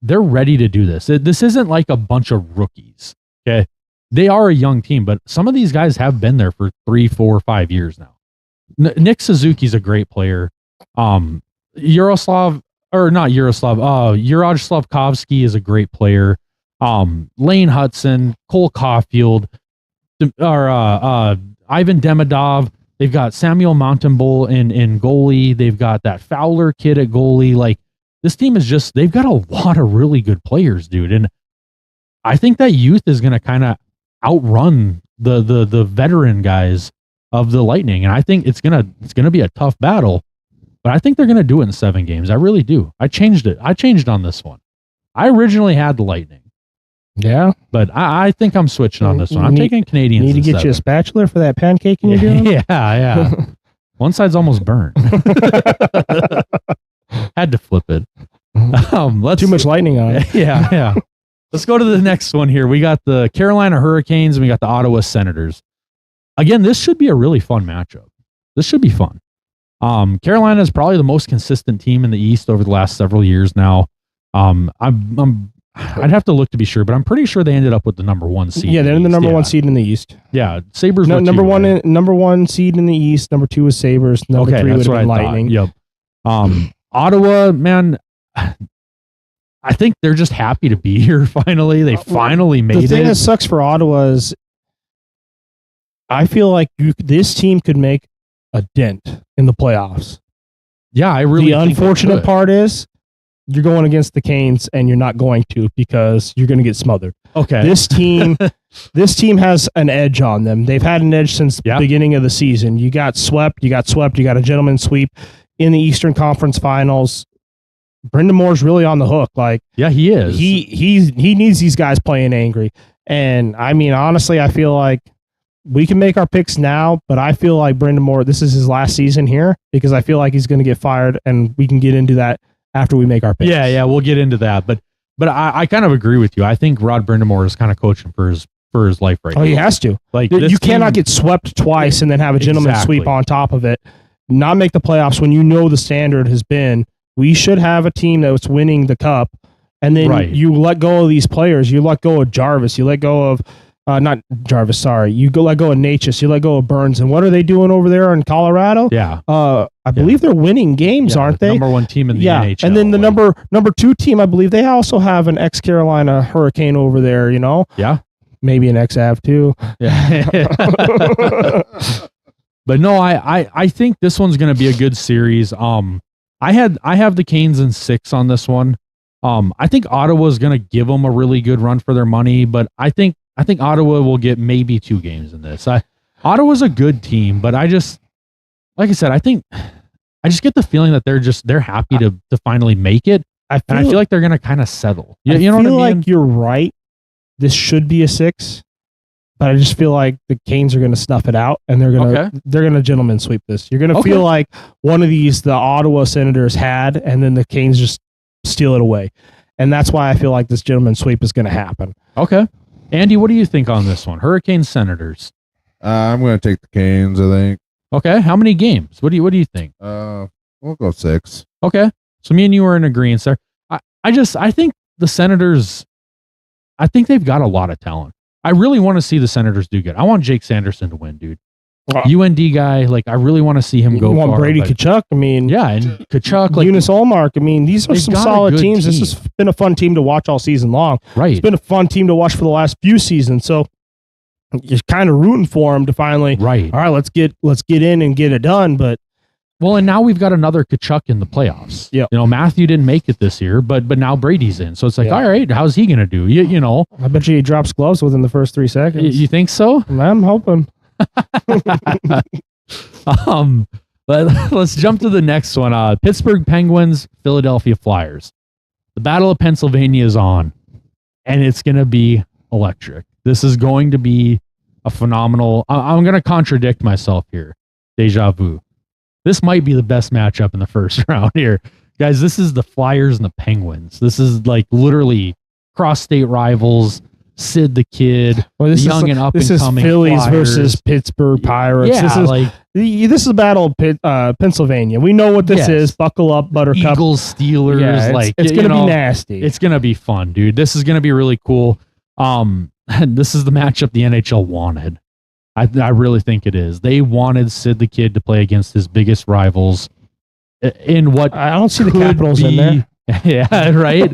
they're ready to do this. This isn't like a bunch of rookies. Okay. They are a young team, but some of these guys have been there for 3, 4, 5 years now. Nick Suzuki's a great player. Juraj Slafkovsky is a great player. Lane Hudson, Cole Caulfield, Ivan Demidov. They've got Samuel Montembeau in goalie. They've got that Fowler kid at goalie. Like, this team is just, they've got a lot of really good players, dude. And I think that youth is going to kind of outrun the veteran guys of the Lightning. And I think it's going to be a tough battle, but I think they're going to do it in 7 games. I really do. I changed it. I changed on this one. I originally had the Lightning. Yeah. But I think I'm switching on this one. I'm taking Canadiens. Need to get 7. You a spatula for that pancaking you're doing? Yeah. One side's almost burned. Had to flip it. Too much lightning on it. Yeah. Let's go to the next one here. We got the Carolina Hurricanes and we got the Ottawa Senators. Again, this should be a really fun matchup. This should be fun. Carolina is probably the most consistent team in the East over the last several years now. I'd have to look to be sure, but I'm pretty sure they ended up with the number 1 seed. Yeah, they're in the number 1 seed in the East. Yeah, Sabres. Number 1 seed in the East. Number 2 is Sabres. Number 3 would have been Lightning. Yep. Ottawa, man, I think they're just happy to be here. Finally, they finally made it. The thing that sucks for Ottawa is, I feel like this team could make a dent in the playoffs. Yeah, I really. The unfortunate part is, you're going against the Canes and you're not going to, because you're going to get smothered. Okay. This team has an edge on them. They've had an edge since the beginning of the season. You got swept. You got a gentleman's sweep in the Eastern Conference Finals. Brendan Moore's really on the hook. Like, yeah, he is. He needs these guys playing angry. And I mean, honestly, I feel like we can make our picks now, but I feel like Brendan Moore, this is his last season here, because I feel like he's going to get fired, and we can get into that after we make our picks. Yeah, we'll get into that. But I kind of agree with you. I think Rod Brindamore is kind of coaching for his life right now. Oh, he has to. Like, you cannot get swept twice and then have a gentleman's sweep on top of it. Not make the playoffs when you know the standard has been, we should have a team that's winning the cup. And then you let go of these players. You let go of Jarvis. You let go of not Jarvis, sorry. You let go of Natchez. You let go of Burns. And what are they doing over there in Colorado? Yeah. I believe they're winning games, aren't they? Number 1 team in the NHL. And then the number 2 team, I believe they also have an ex-Carolina Hurricane over there, you know? Yeah. maybe an ex-Av too. Yeah. But no, I think this one's going to be a good series. I have the Canes in 6 on this one. I think Ottawa's going to give them a really good run for their money, but I think Ottawa will get maybe 2 games in this. Ottawa's a good team, but like I said, I just get the feeling that they're happy to finally make it. I feel like they're going to kind of settle. You know what I mean? Like you're right. This should be a 6, but I just feel like the Canes are going to snuff it out, and they're going to gentleman sweep this. You're going to feel like one of these the Ottawa Senators had, and then the Canes just steal it away, and that's why I feel like this gentleman sweep is going to happen. Okay, Andy, what do you think on this one? Hurricanes, Senators. I'm going to take the Canes, I think. Okay, how many games? What do you think? We'll go 6. Okay, so me and you are in agreement there. I think the Senators. I think they've got a lot of talent. I really want to see the Senators do good. I want Jake Sanderson to win, dude. UND guy, like I really want to see him go. You want far, Brady Tkachuk? I mean, yeah, and Tkachuk, like Eunice Allmark. I mean, these are some solid teams. This has been a fun team to watch all season long. Right, it's been a fun team to watch for the last few seasons. So you're kind of rooting for them to finally. Right. All right, let's get in and get it done. But well, and now we've got another Tkachuk in the playoffs. Yeah, you know, Matthew didn't make it this year, but now Brady's in. So it's like, all right, how's he gonna do? You know, I bet you he drops gloves within the first 3 seconds. You think so? I'm hoping. But let's jump to the next one. Pittsburgh Penguins, Philadelphia Flyers. The Battle of Pennsylvania is on, and it's going to be electric. This is going to be a phenomenal. I'm going to contradict myself here. Deja vu. This might be the best matchup in the first round here. Guys, this is the Flyers and the Penguins. This is like literally cross-state rivals. Sid the Kid, young and up and coming. This is Phillies Flyers versus Pittsburgh Pirates. Yeah, this is a battle of Pennsylvania. We know what this is. Buckle up, Buttercup. Eagles, Steelers. Yeah, it's going to be nasty. It's going to be fun, dude. This is going to be really cool. This is the matchup the NHL wanted. I really think it is. They wanted Sid the Kid to play against his biggest rivals in what I don't see the Capitals in there. Yeah, right.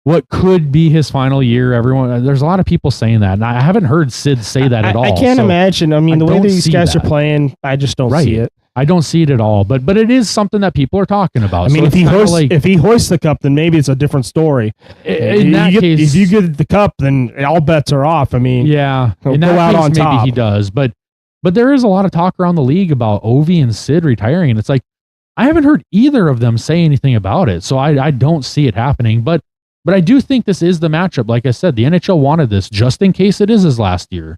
What could be his final year? There's a lot of people saying that, and I haven't heard Sid say that at all. I can't imagine. I mean, the way these guys are playing, I just don't see it. I don't see it at all. But it is something that people are talking about. I mean, if he hoists the cup, then maybe it's a different story. In that case, if you get the cup, then all bets are off. I mean, yeah, in that case, maybe he does. But there is a lot of talk around the league about Ovi and Sid retiring, and it's like I haven't heard either of them say anything about it. So I don't see it happening. But I do think this is the matchup. Like I said, the NHL wanted this just in case it is his last year.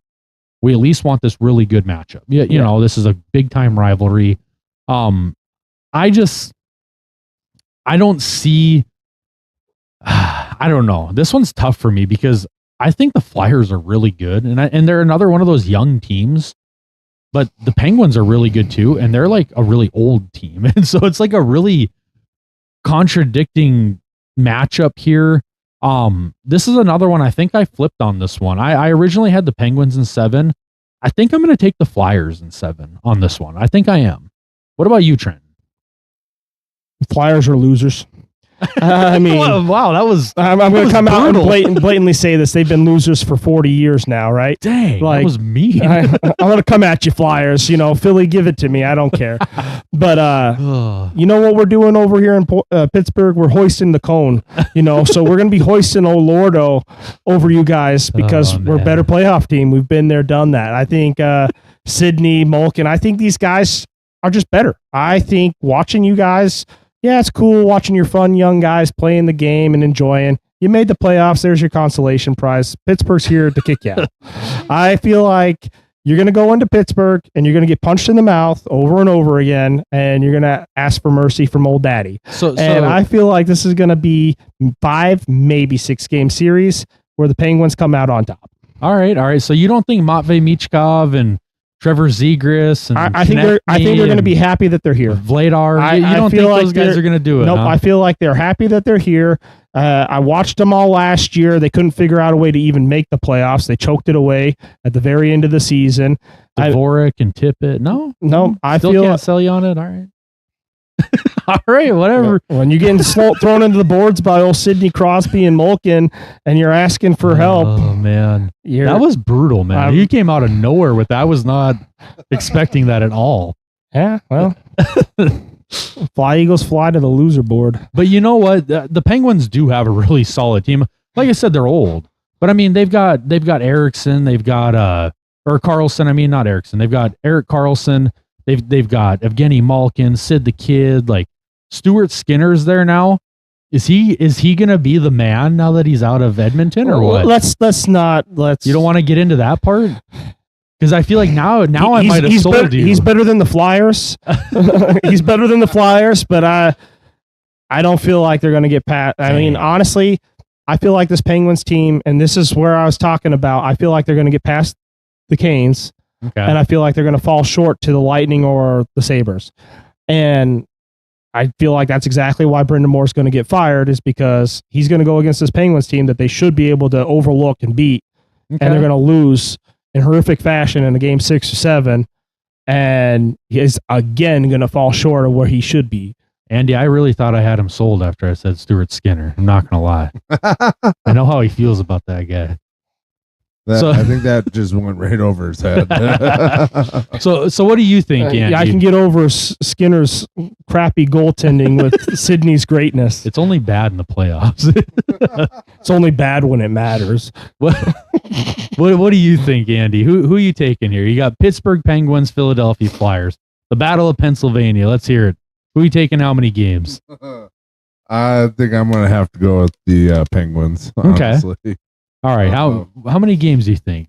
We at least want this really good matchup. Yeah, you know, this is a big time rivalry. I don't see. I don't know. This one's tough for me because I think the Flyers are really good, and they're another one of those young teams. But the Penguins are really good too, and they're like a really old team, and so it's like a really contradicting matchup here. This is another one. I think I flipped on this one. I originally had the Penguins in 7. I think I'm going to take the Flyers in 7 on this one. I think I am. What about you, Trent? Flyers are losers. I mean, wow, that was. I'm going to come out and blatantly say this. They've been losers for 40 years now, right? Dang, that was mean. I'm going to come at you, Flyers. You know, Philly, give it to me. I don't care. But you know what we're doing over here in Pittsburgh? We're hoisting the cone. You know, so we're going to be hoisting old Lordo over you guys because we're a better playoff team. We've been there, done that. I think Sidney, Malkin. I think these guys are just better. I think watching you guys. Yeah, it's cool watching your fun young guys playing the game and enjoying. You made the playoffs. There's your consolation prize. Pittsburgh's here to kick you out. I feel like you're going to go into Pittsburgh and you're going to get punched in the mouth over and over again, and you're going to ask for mercy from old daddy. So I feel like this is going to be 5, maybe 6 game series where the Penguins come out on top. All right. So you don't think Matvei Michkov and Trevor Zegras and I think they're going to be happy that they're here. Vladar, you don't think those guys are going to do it? Nope. Huh? I feel like they're happy that they're here. I watched them all last year. They couldn't figure out a way to even make the playoffs. They choked it away at the very end of the season. Dvorak and Tippett. No. I still feel can't sell you on it. All right. All right, whatever. When you're getting thrown into the boards by old Sidney Crosby and Malkin, and you're asking for help. Oh man, that was brutal, man. You came out of nowhere with that. I was not expecting that at all. Yeah, well, fly Eagles fly to the loser board. But you know what? The Penguins do have a really solid team. Like I said, they're old, but I mean they've got Eriksson, they've got or Carlson. I mean not Eriksson. They've got Erik Karlsson. They've got Evgeny Malkin, Sid the Kid, like Stuart Skinner's there now. Is he gonna be the man now that he's out of Edmonton or what? Let's You don't want to get into that part? Because I feel like now I might have sold you. He's better than the Flyers. He's better than the Flyers, but I don't feel like they're gonna get past. I mean, honestly, I feel like this Penguins team, and this is where I was talking about, I feel like they're gonna get past the Canes. Okay. And I feel like they're going to fall short to the Lightning or the Sabres. And I feel like that's exactly why Brendan Moore's going to get fired, is because he's going to go against this Penguins team that they should be able to overlook and beat. Okay. And they're going to lose in horrific fashion in a game 6 or 7. And he's again going to fall short of where he should be. Andy, I really thought I had him sold after I said Stuart Skinner. I'm not going to lie. I know how he feels about that guy. I think that just went right over his head. So what do you think, Andy? Yeah, I can get over Skinner's crappy goaltending with Sydney's greatness. It's only bad in the playoffs. It's only bad when it matters. What do you think, Andy? Who are you taking here? You got Pittsburgh Penguins, Philadelphia Flyers, the Battle of Pennsylvania. Let's hear it. Who are you taking how many games? I think I'm going to have to go with the Penguins, honestly. Okay. All right, how many games do you think?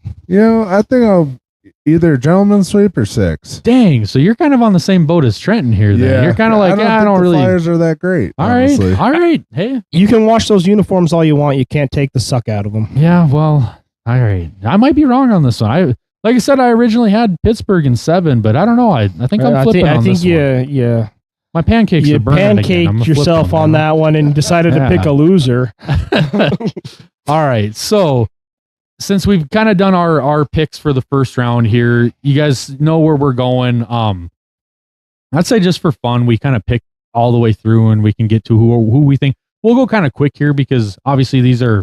I think I'll either gentleman's sweep or 6. Dang, so you're kind of on the same boat as Trenton here. Then you're kind of like, I don't really. The Flyers are that great. All right. Hey, you can watch those uniforms all you want. You can't take the suck out of them. Yeah, well, all right. I might be wrong on this one. Like I said, I originally had Pittsburgh in 7, but I don't know. I think I'm flipping on this one. Yeah. My pancakes are burning again. Pancaked yourself on that one and decided to pick a loser. All right. So since we've kind of done our picks for the first round here, you guys know where we're going. I'd say just for fun, we kind of pick all the way through and we can get to who we think. We'll go kind of quick here because obviously these are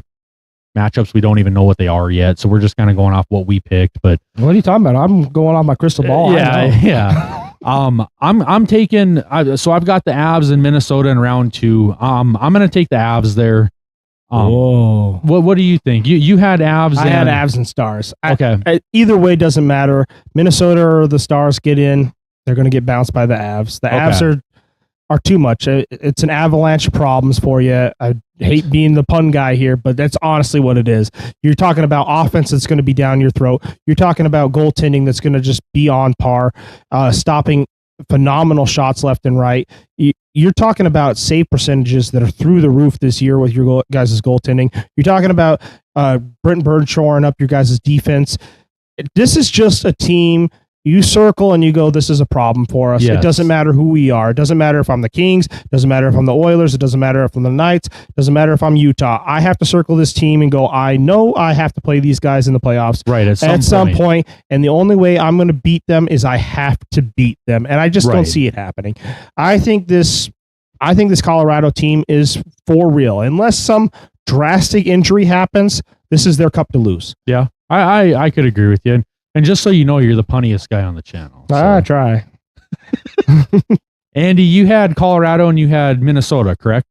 matchups. We don't even know what they are yet. So we're just kind of going off what we picked. But what are you talking about? I'm going off my crystal ball. Yeah. I'm taking. So I've got the Avs in Minnesota in round 2. I'm going to take the Avs there. Whoa. What do you think? You had Avs. I had Avs and Stars. Okay. Either way doesn't matter. Minnesota or the Stars get in, they're going to get bounced by the Avs. The Avs are too much. It's an avalanche of problems for you. I hate being the pun guy here, but that's honestly what it is. You're talking about offense that's going to be down your throat. You're talking about goaltending that's going to just be on par, stopping phenomenal shots left and right. You're talking about save percentages that are through the roof this year with your guys' goaltending. You're talking about Brent Burns shoring up your guys' defense. This is just a team. You circle and you go, this is a problem for us. Yes. It doesn't matter who we are. It doesn't matter if I'm the Kings. It doesn't matter if I'm the Oilers. It doesn't matter if I'm the Knights. It doesn't matter if I'm Utah. I have to circle this team and go, I know I have to play these guys in the playoffs. Right. At some point. And the only way I'm going to beat them is I have to beat them. And I just don't see it happening. I think this Colorado team is for real. Unless some drastic injury happens, this is their cup to lose. Yeah. I could agree with you. And just so you know, you're the punniest guy on the channel. So. I try. Andy, you had Colorado and you had Minnesota, correct?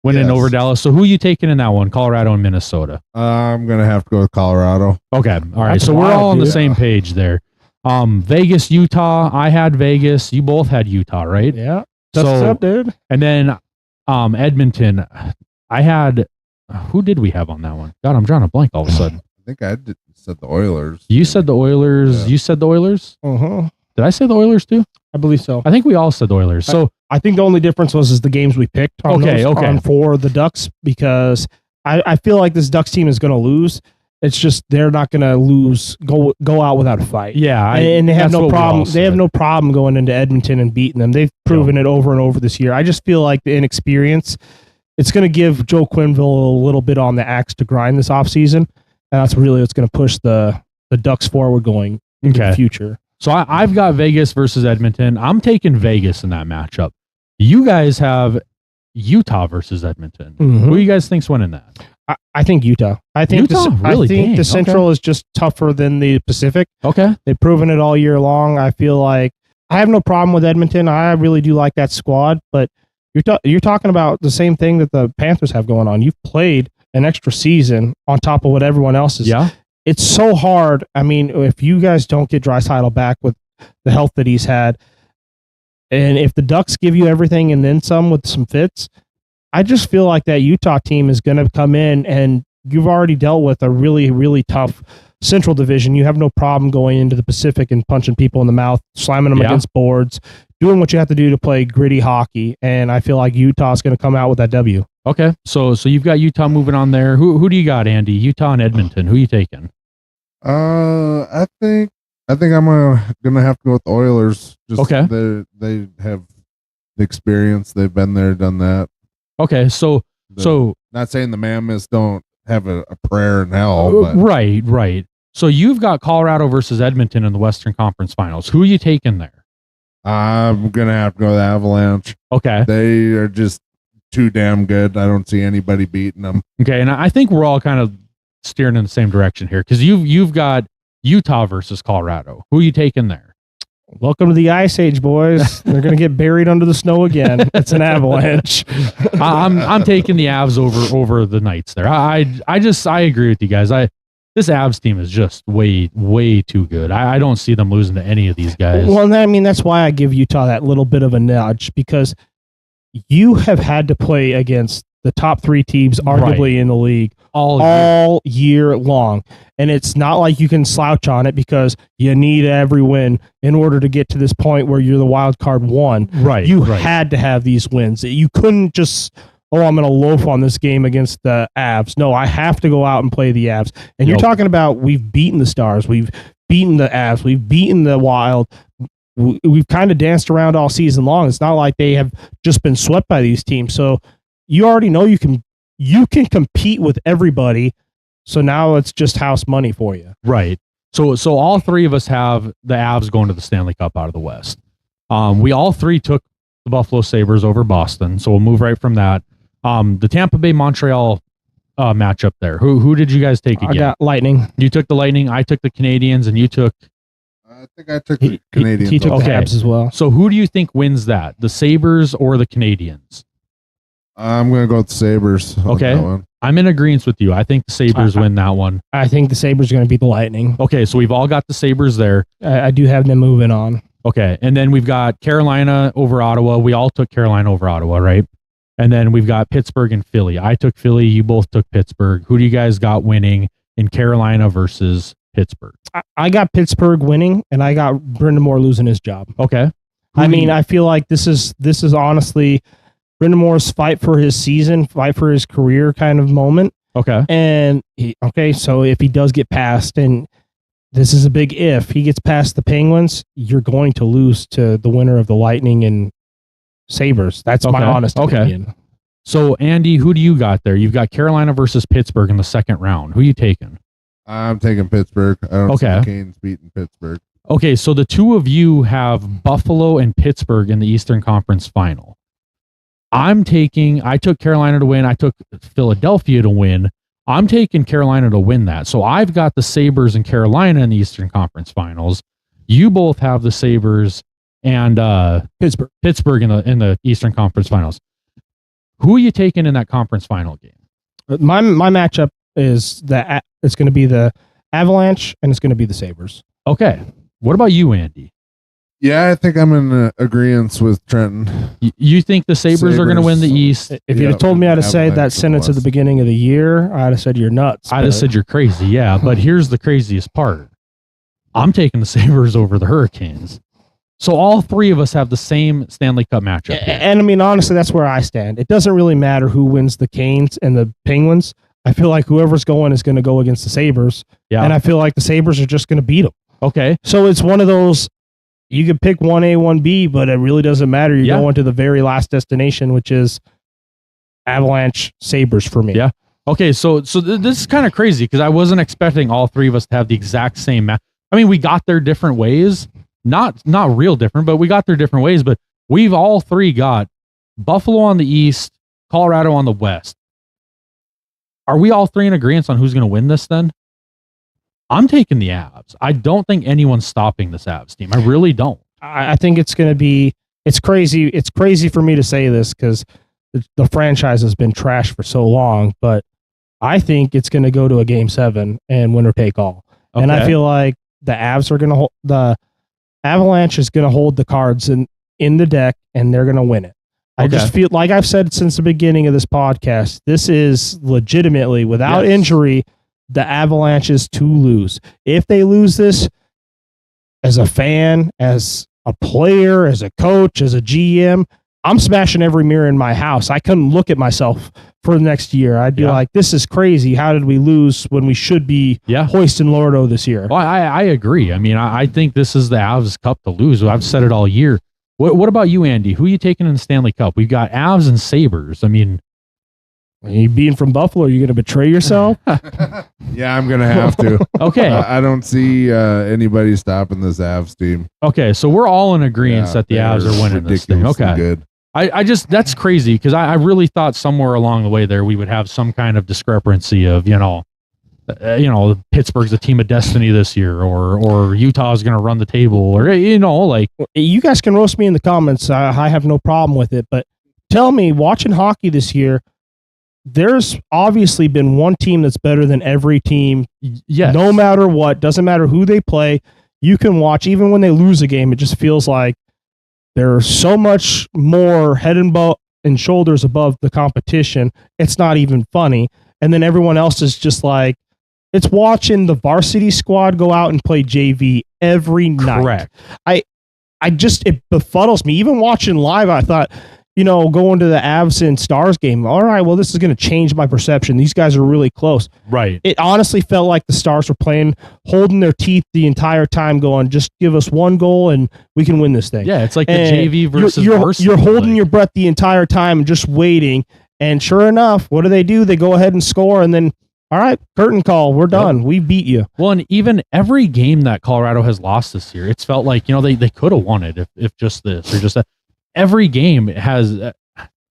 Winning over Dallas. So who are you taking in that one, Colorado and Minnesota? I'm going to have to go with Colorado. Okay. All right. So we're all on the same page there. Vegas, Utah. I had Vegas. You both had Utah, right? Yeah. What's up, dude? And then Edmonton. I had... Who did we have on that one? God, I'm drawing a blank all of a sudden. I think I said the Oilers. You said the Oilers. Yeah. You said the Oilers? Uh-huh. Did I say the Oilers too? I believe so. I think we all said the Oilers. So I think the only difference was the games we picked on for the Ducks, because I feel like this Ducks team is going to lose. It's just they're not going to go out without a fight. Yeah, and they have no problem. They have no problem going into Edmonton and beating them. They've proven it over and over this year. I just feel like the inexperience, it's going to give Joe Quenneville a little bit on the axe to grind this offseason. And that's really what's going to push the Ducks forward going into the future. So I've got Vegas versus Edmonton. I'm taking Vegas in that matchup. You guys have Utah versus Edmonton. Who do you guys think's winning that? I think Utah. I think Utah? Really? I think Dang, the Central is just tougher than the Pacific. Okay. They've proven it all year long. I feel like I have no problem with Edmonton. I really do like that squad, but you're talking about the same thing that the Panthers have going on. You've played an extra season on top of what everyone else is. Yeah. It's so hard. I mean, if you guys don't get Draisaitl back with the health that he's had, and if the Ducks give you everything and then some with some fits, I just feel like that Utah team is going to come in, and you've already dealt with a really, really tough Central Division. You have no problem going into the Pacific and punching people in the mouth, slamming them against boards, doing what you have to do to play gritty hockey. And I feel like Utah's going to come out with that W. Okay. So you've got Utah moving on there. Who do you got, Andy? Utah and Edmonton. Who are you taking? I think I'm gonna have to go with the Oilers. Just okay. They have the experience. They've been there, done that. Okay. So not saying the Mammoths don't have a prayer in hell, but right. So you've got Colorado versus Edmonton in the Western Conference Finals. Who are you taking there? I'm gonna have to go with the Avalanche. Okay. They are just too damn good. I don't see anybody beating them. Okay, and I think we're all kind of steering in the same direction here because you've got Utah versus Colorado. Who are you taking there? Welcome to the Ice Age, boys. They're going to get buried under the snow again. It's an Avalanche. I'm taking the Avs over the Knights there. I agree with you guys. This Avs team is just way too good. I don't see them losing to any of these guys. Well, I mean, that's why I give Utah that little bit of a nudge, because you have had to play against the top three teams arguably in the league all year long. And it's not like you can slouch on it because you need every win in order to get to this point where you're the wild card one. Right. You had to have these wins. You couldn't just, I'm going to loaf on this game against the Avs. No, I have to go out and play the Avs. And you're talking about we've beaten the Stars. We've beaten the Avs. We've beaten the Wild. We've kind of danced around all season long. It's not like they have just been swept by these teams. So you already know you can compete with everybody. So now it's just house money for you. Right. So all three of us have the Avs going to the Stanley Cup out of the West. We all three took the Buffalo Sabres over Boston. So we'll move right from that. The Tampa Bay Montreal matchup there. Who did you guys take again? I got Lightning. You took the Lightning. I took the Canadiens, and you took. I think I took the Canadiens. He took the Habs as well. So who do you think wins that? The Sabres or the Canadiens? I'm going to go with the Sabres. Okay. I'm in agreement with you. I think the Sabres win that one. I think the Sabres are going to beat the Lightning. Okay, so we've all got the Sabres there. I do have them moving on. Okay, and then we've got Carolina over Ottawa. We all took Carolina over Ottawa, right? And then we've got Pittsburgh and Philly. I took Philly. You both took Pittsburgh. Who do you guys got winning in Carolina versus Pittsburgh? I got Pittsburgh winning, and I got Brendan Moore losing his job. Okay. I feel like this is honestly Brendan Moore's fight for his season, fight for his career kind of moment. Okay. And so if he does get past, and this is a big if, he gets past the Penguins, you're going to lose to the winner of the Lightning and Sabres. That's my honest opinion. So, Andy, who do you got there? You've got Carolina versus Pittsburgh in the second round. Who are you taking? I'm taking Pittsburgh. I don't see the Canes beating Pittsburgh. Okay, so the two of you have Buffalo and Pittsburgh in the Eastern Conference Final. I took Carolina to win. I took Philadelphia to win. I'm taking Carolina to win that. So I've got the Sabres and Carolina in the Eastern Conference Finals. You both have the Sabres and Pittsburgh in the Eastern Conference Finals. Who are you taking in that conference final game? My matchup is that it's going to be the Avalanche and it's going to be the Sabres. Okay. What about you, Andy? Yeah, I think I'm in agreement with Trenton. You think the Sabres are going to win the East? If you'd have told me I'd have said that sentence at the beginning of the year, I'd have said you're nuts. I'd have said you're crazy, yeah. But here's the craziest part. I'm taking the Sabres over the Hurricanes. So all three of us have the same Stanley Cup matchup here. And I mean, honestly, that's where I stand. It doesn't really matter who wins the Canes and the Penguins. I feel like whoever's going is going to go against the Sabres. Yeah. And I feel like the Sabres are just going to beat them. Okay. So it's one of those, you could pick 1A, 1B, but it really doesn't matter. You're going to the very last destination, which is Avalanche Sabres for me. Yeah. Okay, so this is kind of crazy because I wasn't expecting all three of us to have the exact same match. I mean, we got there different ways, not real different, but we got their different ways. But we've all three got Buffalo on the East, Colorado on the West. Are we all three in agreement on who's going to win this then? I'm taking the Avs. I don't think anyone's stopping this Avs team. I really don't. I think it's going to be, it's crazy. It's crazy for me to say this because the franchise has been trashed for so long, but I think it's going to go to a game 7 and winner take all. Okay. And I feel like the Avs are going to hold, the Avalanche is going to hold the cards in the deck and they're going to win it. Okay. I just feel like I've said since the beginning of this podcast, this is legitimately without injury, the Avalanche is to lose. If they lose this as a fan, as a player, as a coach, as a GM, I'm smashing every mirror in my house. I couldn't look at myself for the next year. I'd be like, this is crazy. How did we lose when we should be hoisting Lordo this year? Well, I agree. I mean, I think this is the Avs Cup to lose. I've said it all year. What about you, Andy? Who are you taking in the Stanley Cup? We've got Avs and Sabres. I mean, you being from Buffalo, are you going to betray yourself? Yeah, I'm going to have to. Okay. I don't see anybody stopping this Avs team. Okay, so we're all in agreement that the Avs are winning this thing. Okay. Good. I just, that's crazy because I really thought somewhere along the way there we would have some kind of discrepancy of, Pittsburgh's a team of destiny this year or Utah is going to run the table or, like. You guys can roast me in the comments. I have no problem with it, but tell me, watching hockey this year, there's obviously been one team that's better than every team. Yes. No matter what, doesn't matter who they play. You can watch, even when they lose a game, it just feels like they're so much more head and shoulders above the competition. It's not even funny. And then everyone else is just like, it's watching the varsity squad go out and play JV every night. Correct. It befuddles me. Even watching live, I thought, going to the Avs and Stars game, all right, well, this is going to change my perception. These guys are really close. Right. It honestly felt like the Stars were playing, holding their teeth the entire time, going, just give us one goal and we can win this thing. Yeah, it's like the JV versus varsity. You're holding your breath the entire time and just waiting. And sure enough, what do? They go ahead and score, and then, all right, curtain call, we're done. We beat you. Well, and even every game that Colorado has lost this year, it's felt like, they could have won it if just this or just that. Every game has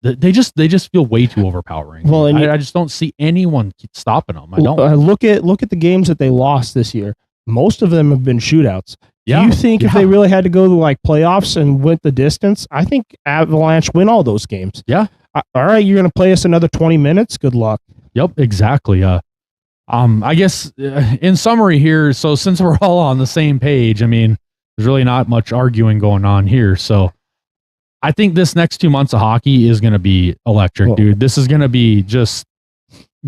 they just feel way too overpowering. Well, and I just don't see anyone stopping them. I don't. Look at the games that they lost this year. Most of them have been shootouts. Yeah. Do you think if they really had to go to like playoffs and went the distance, I think Avalanche win all those games. Yeah. All right, you're going to play us another 20 minutes. Good luck. Yep, exactly. I guess in summary here, so since we're all on the same page, I mean, there's really not much arguing going on here. So I think this next 2 months of hockey is going to be electric, dude. This is going to be just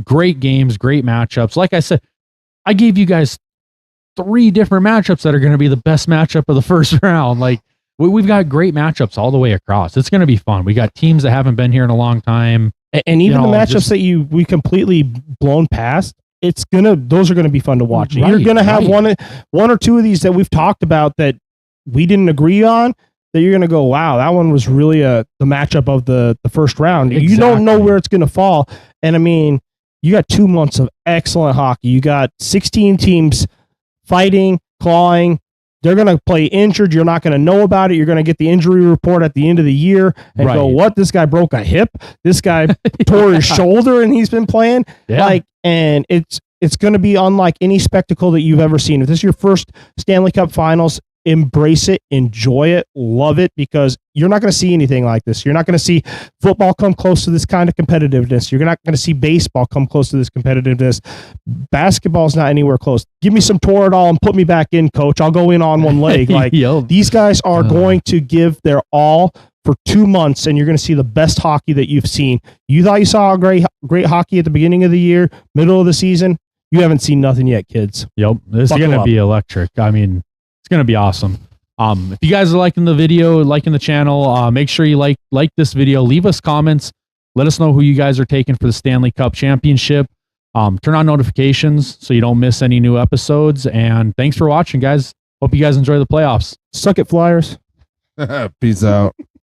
great games, great matchups. Like I said, I gave you guys 3 different matchups that are going to be the best matchup of the first round. Like we've got great matchups all the way across. It's going to be fun. We got teams that haven't been here in a long time. And even the matchups that we completely blown past, those are going to be fun to watch. Right, you're going to have one or two of these that we've talked about that we didn't agree on, that you're going to go, wow, that one was really the matchup of the first round. Exactly. You don't know where it's going to fall. And I mean, you got 2 months of excellent hockey. You got 16 teams fighting, clawing. They're going to play injured. You're not going to know about it. You're going to get the injury report at the end of the year and go, what? This guy broke a hip. This guy tore his shoulder and he's been playing. Yeah. And it's going to be unlike any spectacle that you've ever seen. If this is your first Stanley Cup Finals, embrace it, enjoy it, love it, because you're not going to see anything like this. You're not going to see football come close to this kind of competitiveness. You're not going to see baseball come close to this competitiveness. Basketball's not anywhere close. Give me some Toradol and put me back in, coach. I'll go in on one leg. Like these guys are going to give their all for 2 months, and you're going to see the best hockey that you've seen. You thought you saw great hockey at the beginning of the year, middle of the season. You haven't seen nothing yet, kids. Yep, this is going to be electric. I mean, it's going to be awesome. If you guys are liking the video, liking the channel, make sure you like this video. Leave us comments. Let us know who you guys are taking for the Stanley Cup Championship. Turn on notifications so you don't miss any new episodes. And thanks for watching, guys. Hope you guys enjoy the playoffs. Suck it, Flyers. Peace out.